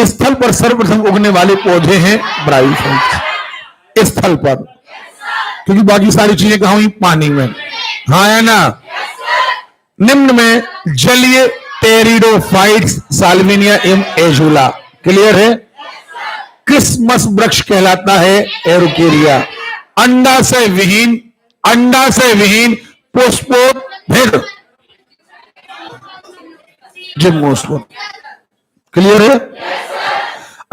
स्थल पर सर्वप्रथम उगने वाले पौधे हैं ब्रायोफाइट्स। स्थल पर, क्योंकि बाकी सारी चीजें कहां हुई? पानी में। हाँ है ना? निम्न में जलीय टेरिडोफाइट्स साल्विनिया एवं एजुला। क्लियर है? क्रिसमस वृक्ष कहलाता है एरोकेरिया। अंडा से विहीन पुष्पोद्भिद जिम्नोस्पर्म। क्लियर है?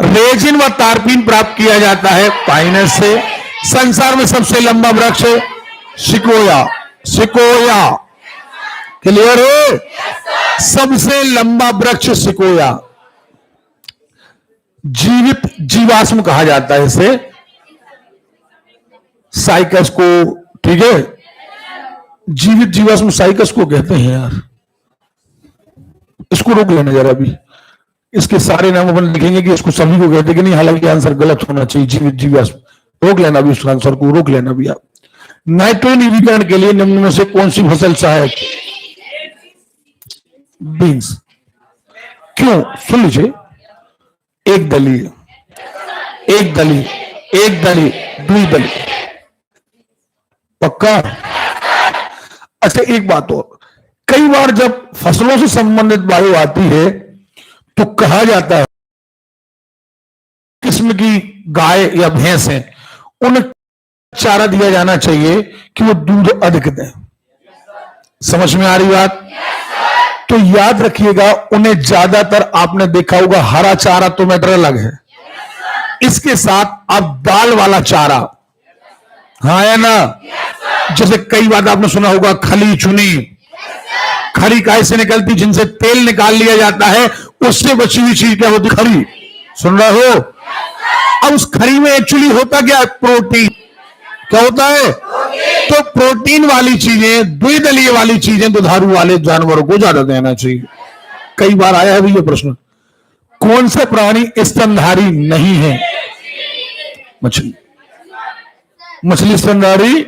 रेजिन व तारपीन प्राप्त किया जाता है पाइनस से। संसार में सबसे लंबा वृक्ष सिकोया। क्लियर है? सबसे लंबा वृक्ष सिकोया। जीवित जीवाश्म कहा जाता है इसे, साइकस को। ठीक है? जीवित जीवाश्म साइकस को कहते हैं यार। इसको रोक लेना जरा, अभी इसके सारे नाम अपन लिखेंगे कि इसको सभी को कहते कि नहीं, हालांकि आंसर गलत होना चाहिए। जीवित जीवाश्म रोक लेना, अभी उस आंसर को रोक लेना भी आप। नाइट्रोजनीकरण के लिए निम्न में से कौन सी फसल सहायक? बीन्स। क्यों? सुन लीजिए, एक दलीय, द्विदलीय। पक्का? अच्छा, एक बात और, कई बार जब फसलों से संबंधित बात आती है तो कहा जाता है किस्म की गाय या भैंस है, उन्हें चारा दिया जाना चाहिए कि वो दूध अधिक दें। समझ में आ रही बात? तो याद रखिएगा, उन्हें ज्यादातर आपने देखा होगा हरा चारा तो मैटर अलग है, इसके साथ अब दाल वाला चारा। हाँ है ना? जैसे कई बार आपने सुना होगा खली चुनी। खरी काय से निकलती? जिनसे तेल निकाल लिया जाता है, उससे बची हुई चीज क्या होती? खरी। सुन रहे हो? अब उस खरी में एक्चुअली होता क्या है? प्रोटीन। क्या होता है? तो प्रोटीन वाली चीजें, द्विदलीय वाली चीजें दुधारू वाले जानवरों को ज्यादा देना चाहिए। कई बार आया है भी ये प्रश्न, कौन सा प्राणी स्तनधारी नहीं है? मछली। मछली स्तनधारी?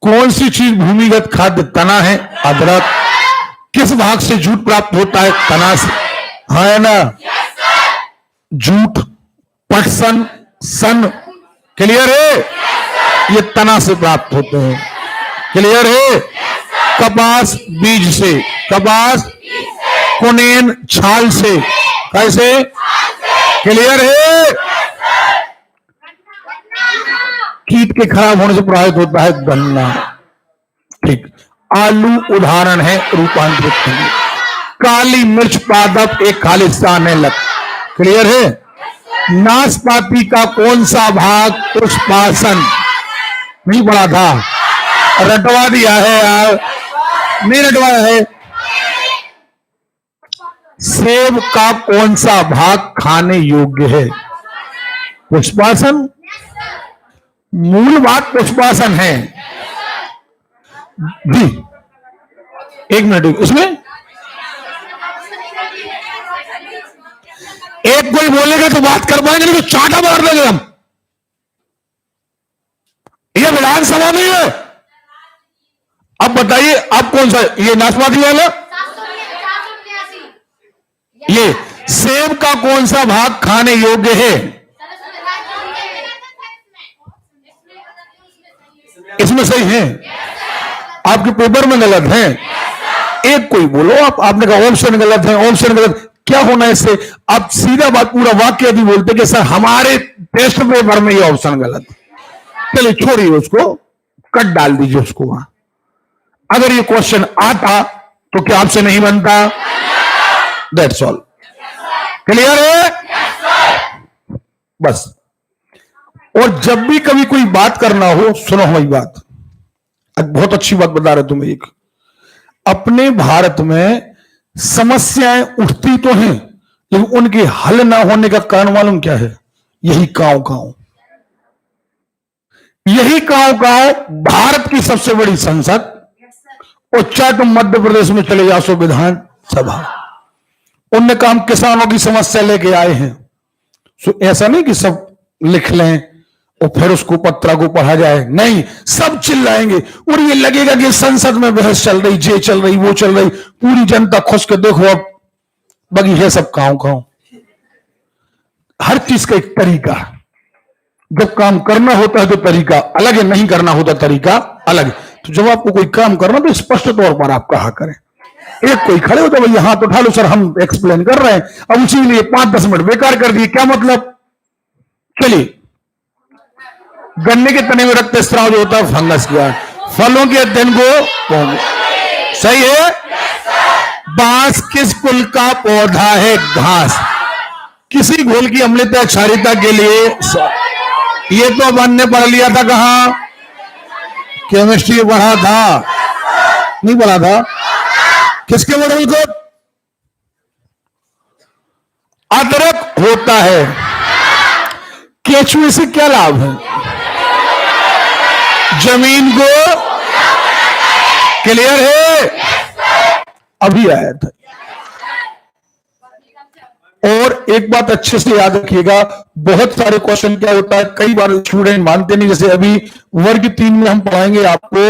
कौन सी चीज भूमिगत खाद्य? तना है। अदरक। किस भाग से जूट प्राप्त होता है? तना से। हाँ है ना? जूट, पटसन, सन। क्लियर है? ये तना से प्राप्त होते हैं। क्लियर है? कपास बीज से, कपास कोनेन छाल से। कैसे? क्लियर है? कीट के खराब होने से प्रभावित होता है गन्ना। ठीक। आलू उदाहरण है रूपांतरित के लिए। काली मिर्च पादप एक खालिस्तान है लत। क्लियर है? नाशपाती का कौन सा भाग पुष्पासन? नहीं पढ़ा था? रटवा दिया है यार। नहीं रटवाया है। सेब का कौन सा भाग खाने योग्य है? पुष्पासन। मूल बात पुष्पासन है जी। एक मिनट, इसमें एक कोई बोलेगा तो बात कर पाएंगे, नहीं तो चाटा मार देंगे हम। ये विधानसभा नहीं है। अब बताइए आप कौन सा, ये नाशपाती वाला, ये सेब का कौन सा भाग खाने योग्य है? इसमें सही है, आपके पेपर में गलत है। एक कोई बोलो, आपने कहा ऑप्शन गलत है, ऑप्शन गलत, क्या होना है इससे? आप सीधा बात पूरा वाक्य यदि बोलते कि सर हमारे टेस्ट पेपर में ये ऑप्शन गलत, चलिए छोड़िए उसको, कट डाल दीजिए उसको वहां। अगर ये क्वेश्चन आता तो क्या आपसे नहीं बनता? That's all. क्लियर है? बस। और जब भी कभी कोई बात करना हो, सुनो हमारी बात, बहुत अच्छी बात बता रहे तुम्हें। एक अपने भारत में समस्याएं उठती तो हैं, लेकिन उनके हल ना होने का कारण मालूम क्या है? यही कांव कांव, यही कांव कांव भारत की सबसे बड़ी संसद, और चाहे तुम मध्य प्रदेश में चले जाओ विधानसभा, उनने काम किसानों की समस्या लेके आए हैं। सो ऐसा नहीं कि सब लिख लें और फिर उसको पत्रा को पढ़ा जाए, नहीं, सब चिल्लाएंगे और ये लगेगा कि संसद में बहस चल रही, ये चल रही, वो चल रही, पूरी जनता खुश के देखो अब बाकी है सब कांव कांव। हर चीज का एक तरीका, जब काम करना होता है तो तरीका अलग है, नहीं करना होता तरीका अलग है। तो जब आपको कोई काम करना तो स्पष्ट तौर पर आप कहा करें। एक कोई खड़े हो तो भाई हाथ उठा लो, सर हम एक्सप्लेन कर रहे हैं, अब उसी लिए 5-10 मिनट बेकार कर दिए, क्या मतलब? चलिए, गन्ने के तने में रक्त स्राव जो होता है फंगस का, फलों के अध्ययन को सही है। बांस किस कुल का पौधा है? घास। किसी घोल की अम्लता क्षारीयता के लिए, ये तो अपन ने पढ़ लिया था, कहां केमिस्ट्री पढ़ा था, नहीं पढ़ा था? किसके मॉडल को? अदरक होता है। केचुए से क्या लाभ है? जमीन को, क्लियर है? अभी आया था। और एक बात अच्छे से याद रखिएगा, बहुत सारे क्वेश्चन क्या होता है, कई बार स्टूडेंट मानते नहीं। जैसे अभी वर्ग 3 में हम पढ़ाएंगे आपको,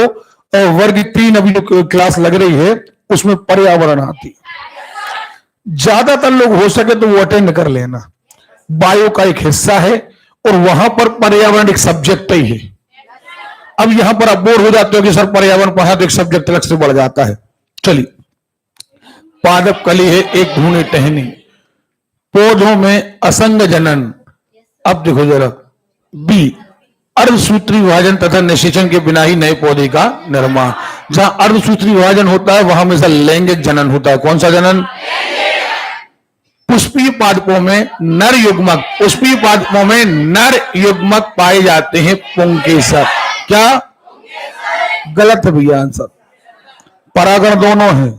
और वर्ग 3 अभी जो क्लास लग रही है उसमें पर्यावरण आती, ज्यादातर लोग हो सके तो वो अटेंड कर लेना। बायो का एक हिस्सा है और वहां पर पर्यावरण एक सब्जेक्ट ही है। अब यहां पर आप बोर हो जाते हो कि सर पर्यावरण पढ़ा तो एक सब्जेक्ट अलग से बढ़ जाता है। चलिए, पादप कली है, एक घूने टहनी, पौधों में असंग जनन। अब देखो जरा, बी अर्धसूत्री विभाजन तथा निषेचन के बिना ही नए पौधे का निर्माण। जहां अर्धसूत्री विभाजन होता है वहां हमेशा लैंगिक जनन होता है। कौन सा जनन? पुष्पीय पादपों में नर युग्मक, पुष्पीय पादपों में नर युग्मक पाए जाते हैं पुंकेसर। क्या? गलत है भैया आंसर। परागण दोनों है,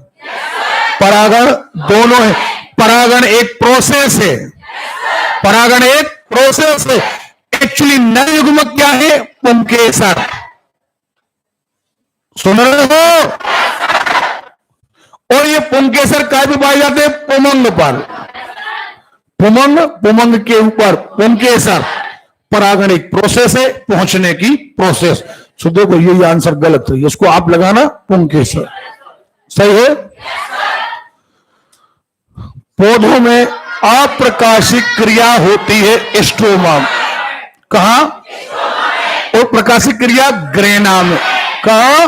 परागण दोनों है। परागण एक प्रोसेस है, परागण एक प्रोसेस है। एक्चुअली नर युग्मक क्या है? पुंकेसर। सुन रहे हो? और ये पुंकेसर काय पे पाए जाते हैं? पुमंग पर। पुमंग, पुमंग के ऊपर पुंकेसर। परागण एक प्रोसेस है, पहुंचने की प्रोसेस। सो देखो ये आंसर गलत है, इसको आप लगाना पुंकेसर। सही है? पौधों में अप्रकाशिक क्रिया होती है स्ट्रोमा। कहां? और प्रकाशिक क्रिया ग्रेना में। कहां?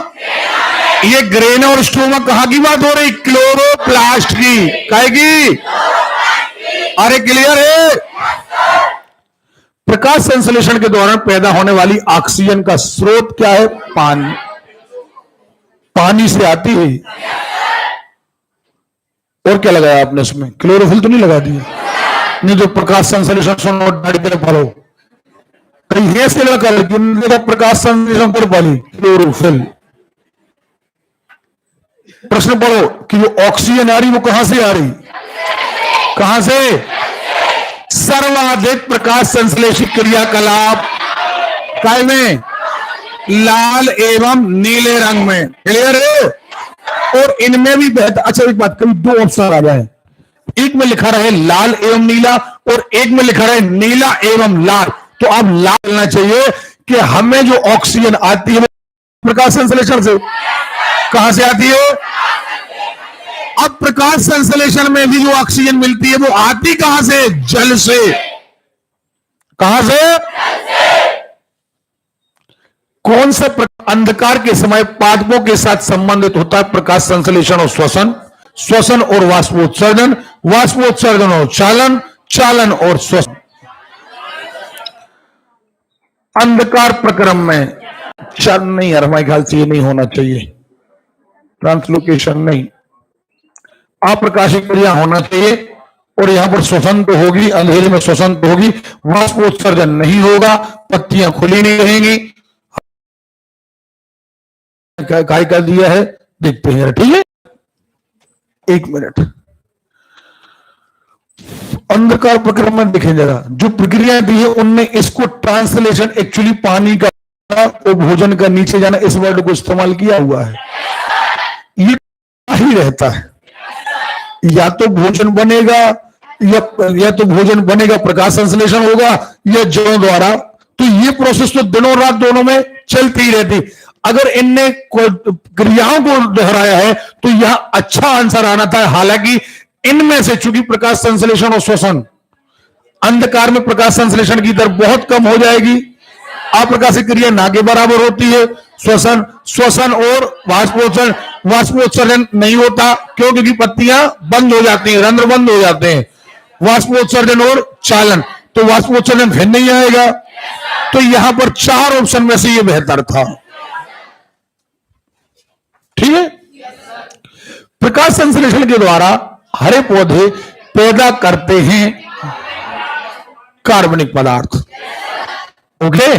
ये ग्रेना और स्ट्रोमा कहां की बात हो रही? क्लोरोप्लास्ट की। काहे की? अरे क्लियर है? प्रकाश संश्लेषण के दौरान पैदा होने वाली ऑक्सीजन का स्रोत क्या है? पानी। पानी से आती है। और क्या लगाया आपने इसमें? क्लोरोफिल तो नहीं लगा दिया? नहीं तो प्रकाश संश्लेषण सुनो, तरफ फॉलो कहीं से लगा, प्रकाश संश्लेषण पर पाली क्लोरोफिल। प्रश्न पढ़ो कि जो ऑक्सीजन आ रही वो कहां से आ रही, कहां से? सर्वाधिक प्रकाश संश्लेषित क्रियाकलाप काय में? लाल एवं नीले रंग में। क्लियर है? और इनमें भी बेहतर। अच्छा एक बात, कभी दो ऑप्शन आ जाए, एक में लिखा रहे लाल एवं नीला और एक में लिखा रहे नीला एवं लाल, तो आप लाल लेना चाहिए कि हमें जो ऑक्सीजन आती है प्रकाश संश्लेषण से। कहां से आती है? अब प्रकाश संश्लेषण में भी जो ऑक्सीजन मिलती है वो आती कहां से? जल से। कहां से? कौन सा अंधकार के समय पादपों के साथ संबंधित होता है? प्रकाश संश्लेषण और श्वसन, श्वसन और वाष्पोत्सर्जन, वाष्पोत्सर्जन और चालन, चालन और श्वसन। अंधकार प्रक्रम में चरण नहीं, हमारे ख्याल से ये नहीं होना चाहिए, ट्रांसलोकेशन नहीं, अप्रकाशिक क्रिया होना चाहिए। और यहां पर श्वसन तो होगी, अंधेरे में श्वसन तो होगी, वाष्पोत्सर्जन नहीं होगा, पत्तियां खुली नहीं रहेंगी। काय कर दिया है देखते हैं, ठीक है? एक मिनट, अंधकार प्रक्रम में देखें जरा, जो प्रक्रियाएं दी है उनमें इसको ट्रांसलेशन एक्चुअली पानी का और भोजन का नीचे जाना इस वर्ड को इस्तेमाल किया हुआ है। ये ही रहता है, या तो भोजन बनेगा या तो भोजन बनेगा, प्रकाश संश्लेषण होगा या जड़ों द्वारा। तो ये प्रोसेस तो दिनों रात दोनों में चलती ही रहती। अगर इनने क्रियाओं को दोहराया है तो यह अच्छा आंसर आना था। हालांकि इनमें से चूंकि प्रकाश संश्लेषण और श्वसन, अंधकार में प्रकाश संश्लेषण की दर बहुत कम हो जाएगी, अप्रकाशिक क्रिया ना के बराबर होती है। श्वसन, श्वसन और वाष्पोत्सर्जन, वाष्पोत्सर्जन नहीं होता, क्यों? क्योंकि पत्तियां बंद हो जाती हैं, रंध्र बंद हो जाते हैं। वाष्पोत्सर्जन और चालन, तो वाष्पोत्सर्जन फिर नहीं आएगा। तो यहां पर चार ऑप्शन में से ये बेहतर था, ठीक है? प्रकाश संश्लेषण के द्वारा हरे पौधे पैदा करते हैं कार्बनिक पदार्थ, ओके?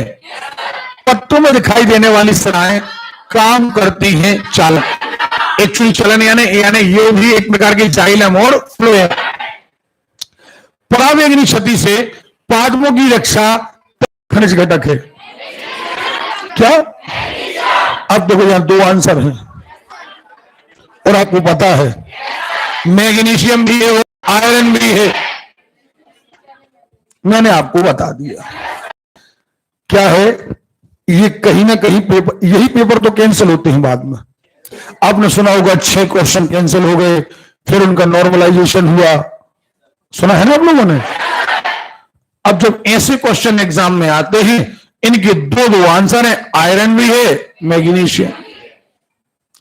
पत्तों में दिखाई देने वाली सराएं काम करती हैं चालक। एक्चुअली चलन यानी ये भी एक प्रकार की जाइलम और फ्लोएम। परावैंगनी क्षति से पादपों की रक्षा खनिज घटक है क्या? अब देखो यहां दो आंसर हैं और आपको पता है मैग्नीशियम भी है और आयरन भी है। मैंने आपको बता दिया क्या है। ये कहीं ना कहीं पेपर, यही पेपर तो कैंसिल होते हैं बाद में। आपने सुना होगा 6 क्वेश्चन कैंसिल हो गए, फिर उनका नॉर्मलाइजेशन हुआ, सुना है ना आप लोगों ने? अब जब ऐसे क्वेश्चन एग्जाम में आते हैं, इनके दो आंसर है, आयरन भी है, मैग्नीशियम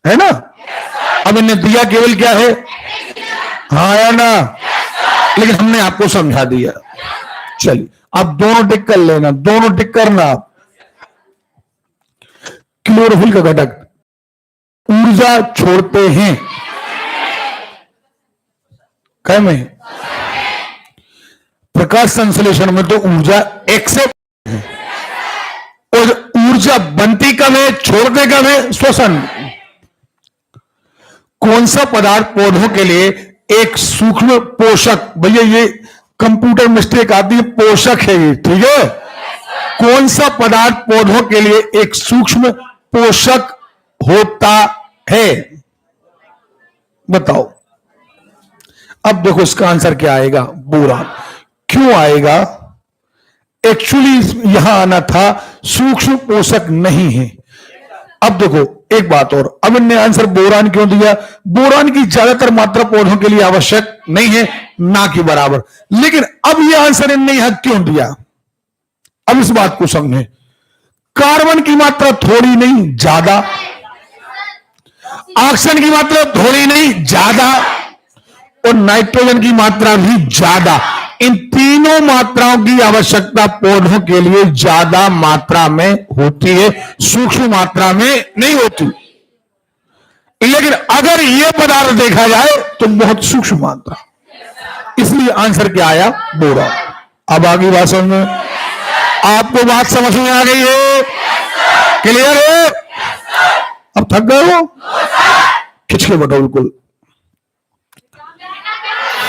है ना। अब इन्हें दिया केवल क्या है? हाँ या ना? लेकिन हमने आपको समझा दिया। चलिए आप दोनों टिक कर लेना, दोनों टिक करना। आप क्लोरोफिल का घटक ऊर्जा छोड़ते हैं क्या में? प्रकाश संश्लेषण में तो ऊर्जा एक्सेप्ट है, और ऊर्जा बनती कब है, छोड़ते कब है? श्वसन। कौन सा पदार्थ पौधों के लिए एक सूक्ष्म पोषक, भैया ये कंप्यूटर मिस्टेक आती है, पोषक है ये, ठीक है? कौन सा पदार्थ पौधों के लिए एक सूक्ष्म पोषक होता है? बताओ। अब देखो इसका आंसर क्या आएगा? बोरान। क्यों आएगा? एक्चुअली यहां आना था सूक्ष्म पोषक नहीं है। अब देखो एक बात और, अब इनने आंसर बोरान क्यों दिया? बोरान की ज्यादातर मात्रा पौधों के लिए आवश्यक नहीं है, ना कि बराबर। लेकिन अब यह आंसर इनने यहां क्यों दिया? अब इस बात को समझें। कार्बन की मात्रा थोड़ी नहीं ज्यादा, ऑक्सीजन की मात्रा थोड़ी नहीं ज्यादा, और नाइट्रोजन की मात्रा भी ज्यादा। इन तीनों मात्राओं की आवश्यकता पौधों के लिए ज्यादा मात्रा में होती है, सूक्ष्म मात्रा में नहीं होती। लेकिन अगर यह पदार्थ देखा जाए तो बहुत सूक्ष्म मात्रा, इसलिए आंसर क्या आया? बोरान। अब आगे बात समझ में, आपको बात समझ में आ गई है? क्लियर है? अब थक गए हो? खिंच के बैठो बिल्कुल।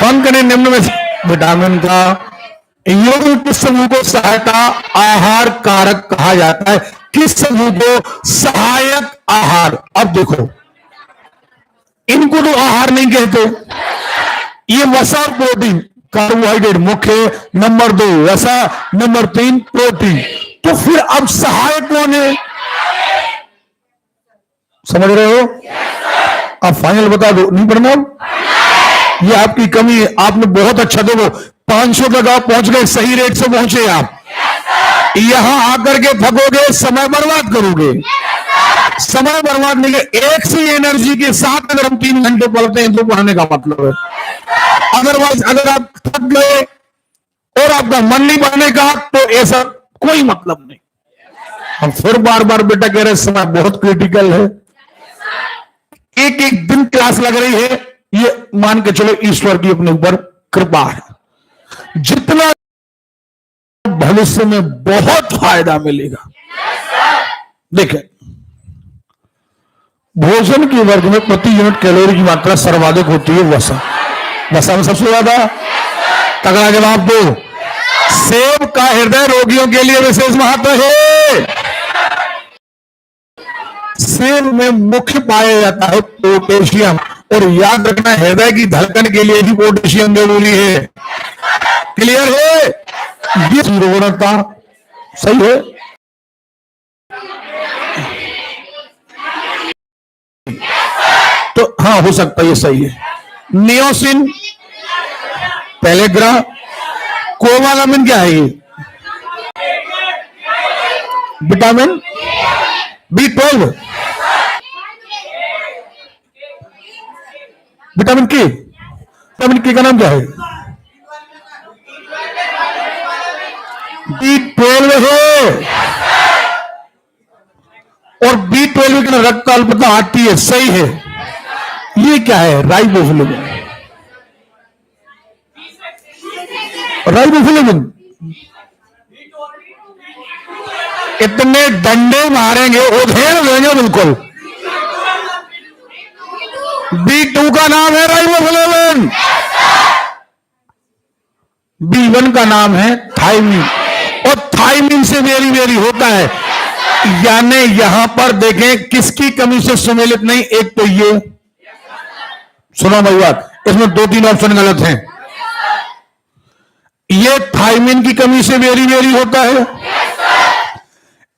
कौन करें निम्न में विटामिन का यौगिक किस समूह को सहायता आहार कारक कहा जाता है? किस समूह को सहायक आहार? अब देखो, इनको तो आहार नहीं कहते। ये वसा और प्रोटीन, कार्बोहाइड्रेट मुख्य, नंबर 2 वसा, नंबर 3 प्रोटीन। तो फिर अब सहायक कौन है? समझ रहे हो? अब फाइनल बता दो, नहीं पढ़ना? ये आपकी कमी है। आपने बहुत अच्छा, देखो 500 तक आप पहुंच गए, सही रेट से पहुंचे आप। यहां आकर के थकोगे, समय बर्बाद करोगे। समय बर्बाद नहीं है। एक सी एनर्जी के साथ अगर हम 3 घंटे पढ़ते हैं तो पढ़ने का मतलब है। अदरवाइज अगर आप थक गए और आपका मन नहीं पढ़ने का, तो ऐसा कोई मतलब नहीं। हम फिर बार बार बेटा कह रहे, समय बहुत क्रिटिकल है। एक एक दिन क्लास लग रही है, ये मान के चलो ईश्वर की अपने ऊपर कृपा है। जितना भविष्य में बहुत फायदा मिलेगा। देखें, भोजन के वर्ग में प्रति यूनिट कैलोरी की मात्रा सर्वाधिक होती है वसा। वसा में सबसे ज्यादा। तगड़ा जवाब दो। सेब का हृदय रोगियों के लिए विशेष महत्व है। सेब में मुख्य पाया जाता है पोटेशियम, और याद रखना हृदय की धड़कन के लिए भी पोटेशियम जरूरी है। क्लियर है? ये गुणवत्ता सही है। तो हाँ, हो सकता है ये सही है। नियोसिन, पेलेग्रा, कोबालामिन क्या है? ये विटामिन B12, विटामिन के। विटामिन के का नाम क्या है? B12 है। और B12 के रक्त अल्पता आती है, सही है। ये क्या है? राइबोफ्लेविन। राइबोफ्लेविन। इतने डंडे मारेंगे, उधेड़ देंगे बिल्कुल। B2 का नाम है राइबोफ्लेविन। B1 का नाम है थायमिन, और थायमिन से वेरी वेरी होता है। यानी यहां पर देखें किसकी कमी से सुमेलित नहीं। एक तो ये, सुनो भाई बात, इसमें 2-3 ऑप्शन गलत हैं। ये थायमिन की कमी से वेरी वेरी होता है।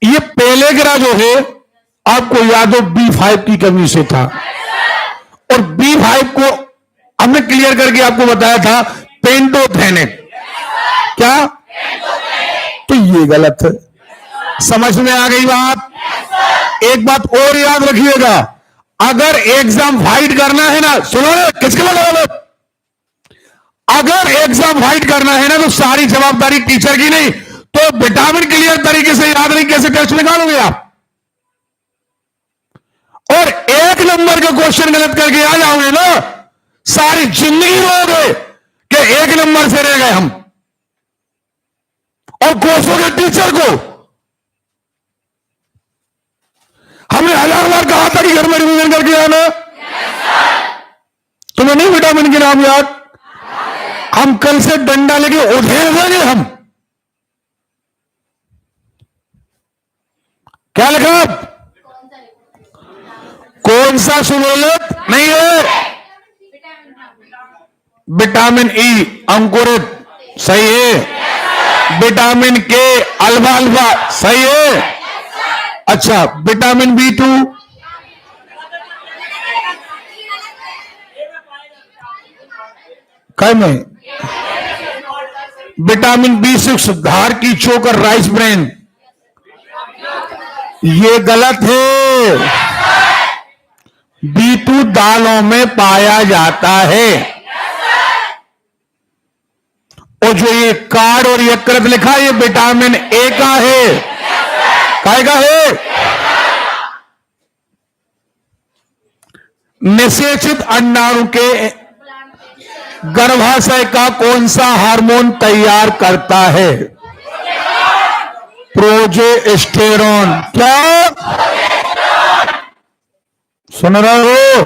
ये पेलेग्रा जो है, आपको याद हो B5 की कमी से था, और B5 को हमने क्लियर करके आपको बताया था पेंटोथेनिक। क्या? तो ये गलत है। समझ में आ गई बात? एक बात और याद रखिएगा, अगर एग्जाम फाइट करना है ना, सुनो किसके लिए, अगर एग्जाम फाइट करना है ना, तो सारी जवाबदारी टीचर की नहीं, तो विटामिन क्लियर तरीके से याद नहीं कैसे टेस्ट निकालोगे आप? और 1 नंबर के क्वेश्चन गलत करके आ जाओगे ना, सारी जिंदगी रोगे कि 1 नंबर से रह गए हम, और कोसोगे टीचर को। हमने 1000 बार कहा था कि घर में रिवीजन करके आना। तुम्हें नहीं विटामिन के नाम याद? हम कल से डंडा लेके उधेड़ देंगे हम। क्या लिखा? कौन सा सुमेलित नहीं है? विटामिन ई अंकुरित, सही है। विटामिन के अल्फा अल्फा, सही है। अच्छा, विटामिन B2, काय में? विटामिन B6 धार की चोकर, राइस ब्रेन, ये गलत है। B2 दालों में पाया जाता है। और जो ये कार्ड और यकृत लिखा, ये विटामिन ए का है। काय का है? निषेचित अंडाणु के गर्भाशय का कौन सा हार्मोन तैयार करता है? प्रोजेस्टेरॉन। क्या सुन रहे हो?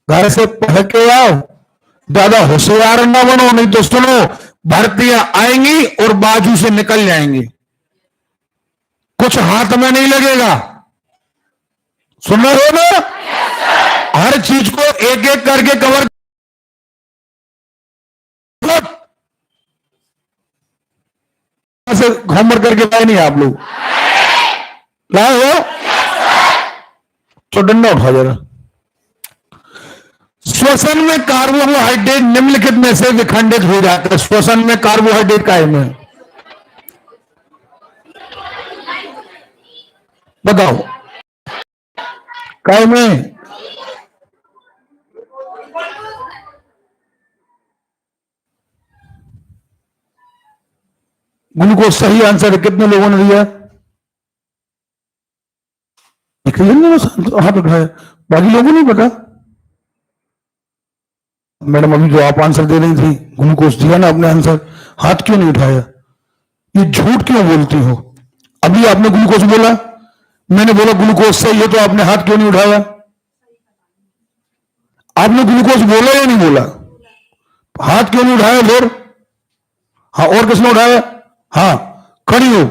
घर से पढ़ के आओ, ज्यादा होशियार ना बनो, नहीं तो सुनो भर्तियां आएंगी और बाजू से निकल जाएंगी, कुछ हाथ में नहीं लगेगा। सुन रहे हो ना? हर चीज को एक एक करके कवर से होमवर्क करके लाए नहीं आप लोग? लाए हो? तो डंडा उठा जरा। श्वसन में कार्बोहाइड्रेट निम्नलिखित में से विखंडित हो जाता है। श्वसन में कार्बोहाइड्रेट काय में? बताओ काय में? ग्लूकोज सही आंसर है। कितने लोगों ने दिया? हाथ उठाया, बाकी लोगों नहीं पता। मैडम अभी जो आप आंसर दे रही थी, ग्लूकोज दिया ना आपने आंसर, हाथ क्यों नहीं उठाया? ये झूठ क्यों बोलती हो? अभी आपने ग्लूकोज बोला, मैंने बोला ग्लूकोज सही है, तो आपने हाथ क्यों नहीं उठाया? आपने ग्लूकोज बोला या नहीं बोला? हाथ क्यों नहीं उठाया फिर? हाँ, और किसने उठाया? हाँ, खड़ी हो।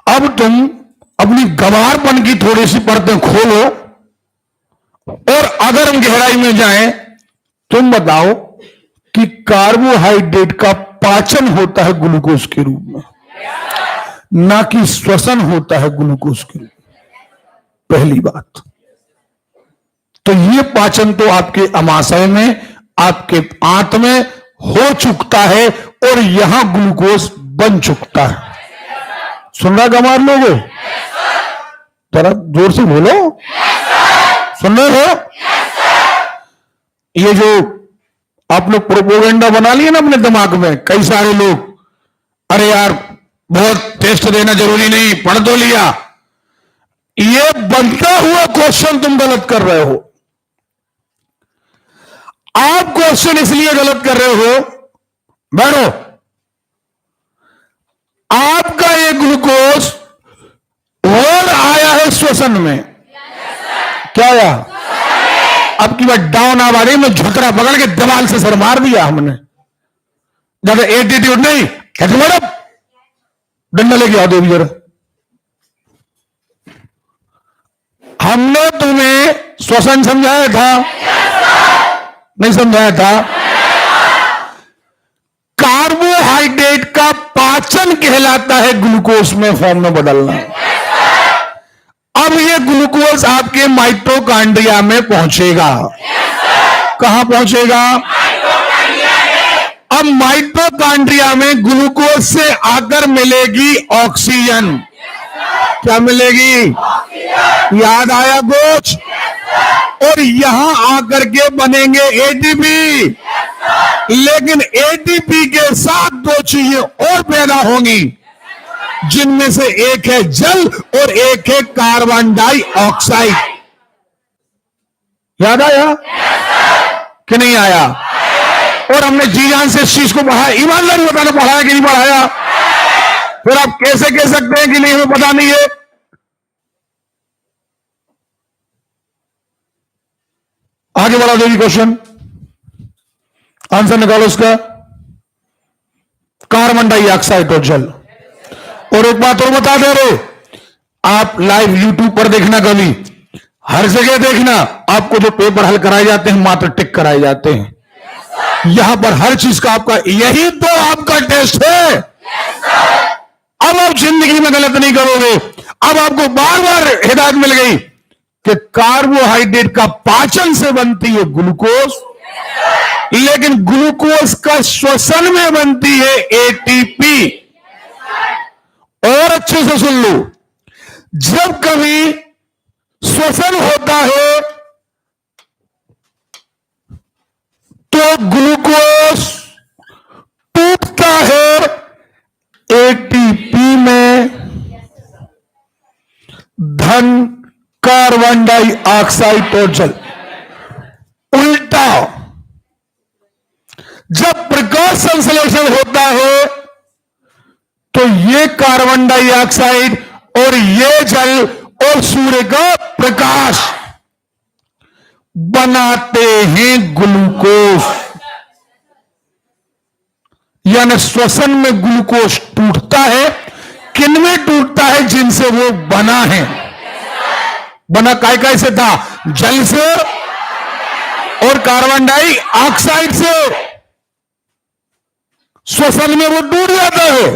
अब तुम अपनी गंवारपन की थोड़ी सी परतें खोलो और अगर हम गहराई में जाएं, तुम बताओ कि कार्बोहाइड्रेट का पाचन होता है ग्लूकोज के रूप में, ना कि श्वसन होता है ग्लूकोज के रूप में। पहली बात तो ये पाचन तो आपके अमाशय में, आपके आंत में हो चुकता है और यहां ग्लूकोज बन चुकता है। सुन रहा गंवार लोगों? जरा जोर से बोलो। सुन रहे हो? ये जो आप लोग प्रोपोगेंडा बना लिए ना अपने दिमाग में, कई सारे लोग, अरे यार बहुत टेस्ट देना जरूरी नहीं, पढ़ तो लिया। ये बनता हुआ क्वेश्चन तुम गलत कर रहे हो। आप क्वेश्चन इसलिए गलत कर रहे हो, बैठो, आपका ये ग्लूकोज और आया है श्वसन में। क्या आया? अब की बात डाउन आवाज में झुतरा पकड़ के दीवार से सर मार दिया हमने। ज्यादा एटीट्यूड नहीं, कहते मैडम डंडा लेके आओ देवी जरा। हमने तुम्हें श्वसन समझाया था? नहीं समझाया था? कार्बोहाइड्रेट का पाचन कहलाता है ग्लूकोज में फॉर्म में बदलना। अब ये ग्लूकोज आपके माइटोकॉन्ड्रिया में पहुंचेगा। कहां पहुंचेगा? अब माइटोकॉन्ड्रिया में ग्लूकोज से आकर मिलेगी ऑक्सीजन। क्या मिलेगी? याद आया कुछ? और यहां आकर के बनेंगे एटीपी। लेकिन एटीपी के साथ दो चीजें और पैदा होंगी, जिनमें से एक है जल और एक है कार्बन डाइऑक्साइड। याद आया कि नहीं आया? और हमने जी जान से इस चीज को पढ़ाया, ईमानदारी बताना, पढ़ाया कि नहीं पढ़ाया? फिर आप कैसे कह सकते हैं कि नहीं हमें पता नहीं है? आगे बढ़ा देगी क्वेश्चन, आंसर निकालो इसका। कार्बन डाइऑक्साइड और जल। और एक बात और बता दे रहे, आप लाइव यूट्यूब पर देखना, कभी हर जगह देखना, आपको जो पेपर हल कराए जाते हैं मात्र टिक कराए जाते हैं। यहां पर हर चीज का आपका, यही तो आपका टेस्ट है। अब आप जिंदगी में गलत नहीं करोगे। अब आपको बार बार हिदायत मिल गई कि कार्बोहाइड्रेट का पाचन से बनती है ग्लूकोज, लेकिन ग्लूकोज का श्वसन में बनती है एटीपी। और अच्छे से सुन लो, जब कभी श्वसन होता है तो ग्लूकोज टूटता है एटीपी में, धन कार्बन डाइऑक्साइड और जल। उल्टा, जब प्रकाश संश्लेषण होता है तो ये कार्बन डाइऑक्साइड और ये जल और सूर्य का प्रकाश बनाते हैं ग्लूकोज, यानी श्वसन में ग्लूकोज टूटता है। किनमें टूटता है? जिनसे वो बना है। बना काय से था? जल से और कार्बन डाइऑक्साइड से। श्वसन में वो टूट जाता है।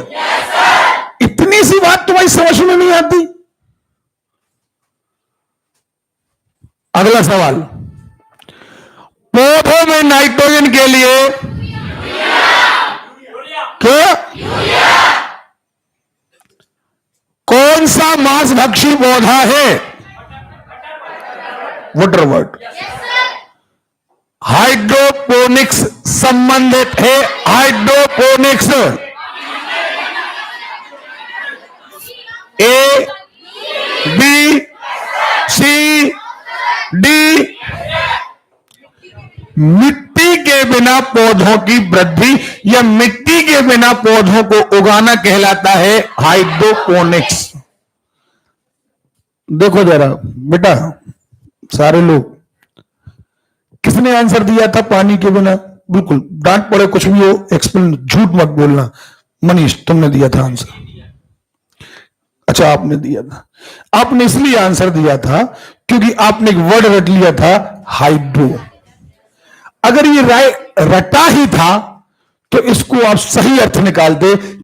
इतनी सी बात तुम्हारी समझ में नहीं आती? अगला सवाल, पौधों में नाइट्रोजन के लिए क्या कौन सा मांसभक्षी पौधा है? वटरवर्ट। हाइड्रोपोनिक्स संबंधित है। Hydroponics A B C D. मिट्टी के बिना पौधों की वृद्धि या मिट्टी के बिना पौधों को उगाना कहलाता है हाइड्रोपोनिक्स। देखो जरा बेटा, सारे लोग, किसने आंसर दिया था पानी के बिना? बिल्कुल, डांट पड़े कुछ भी हो, एक्सप्लेन, झूठ मत बोलना। मनीष, तुमने दिया था आंसर। अच्छा, आपने दिया था। आपने इसलिए आंसर दिया था क्योंकि आपने एक वर्ड रट लिया था, हाइड्रो। अगर ये रटा ही था तो इसको आप सही अर्थ निकालते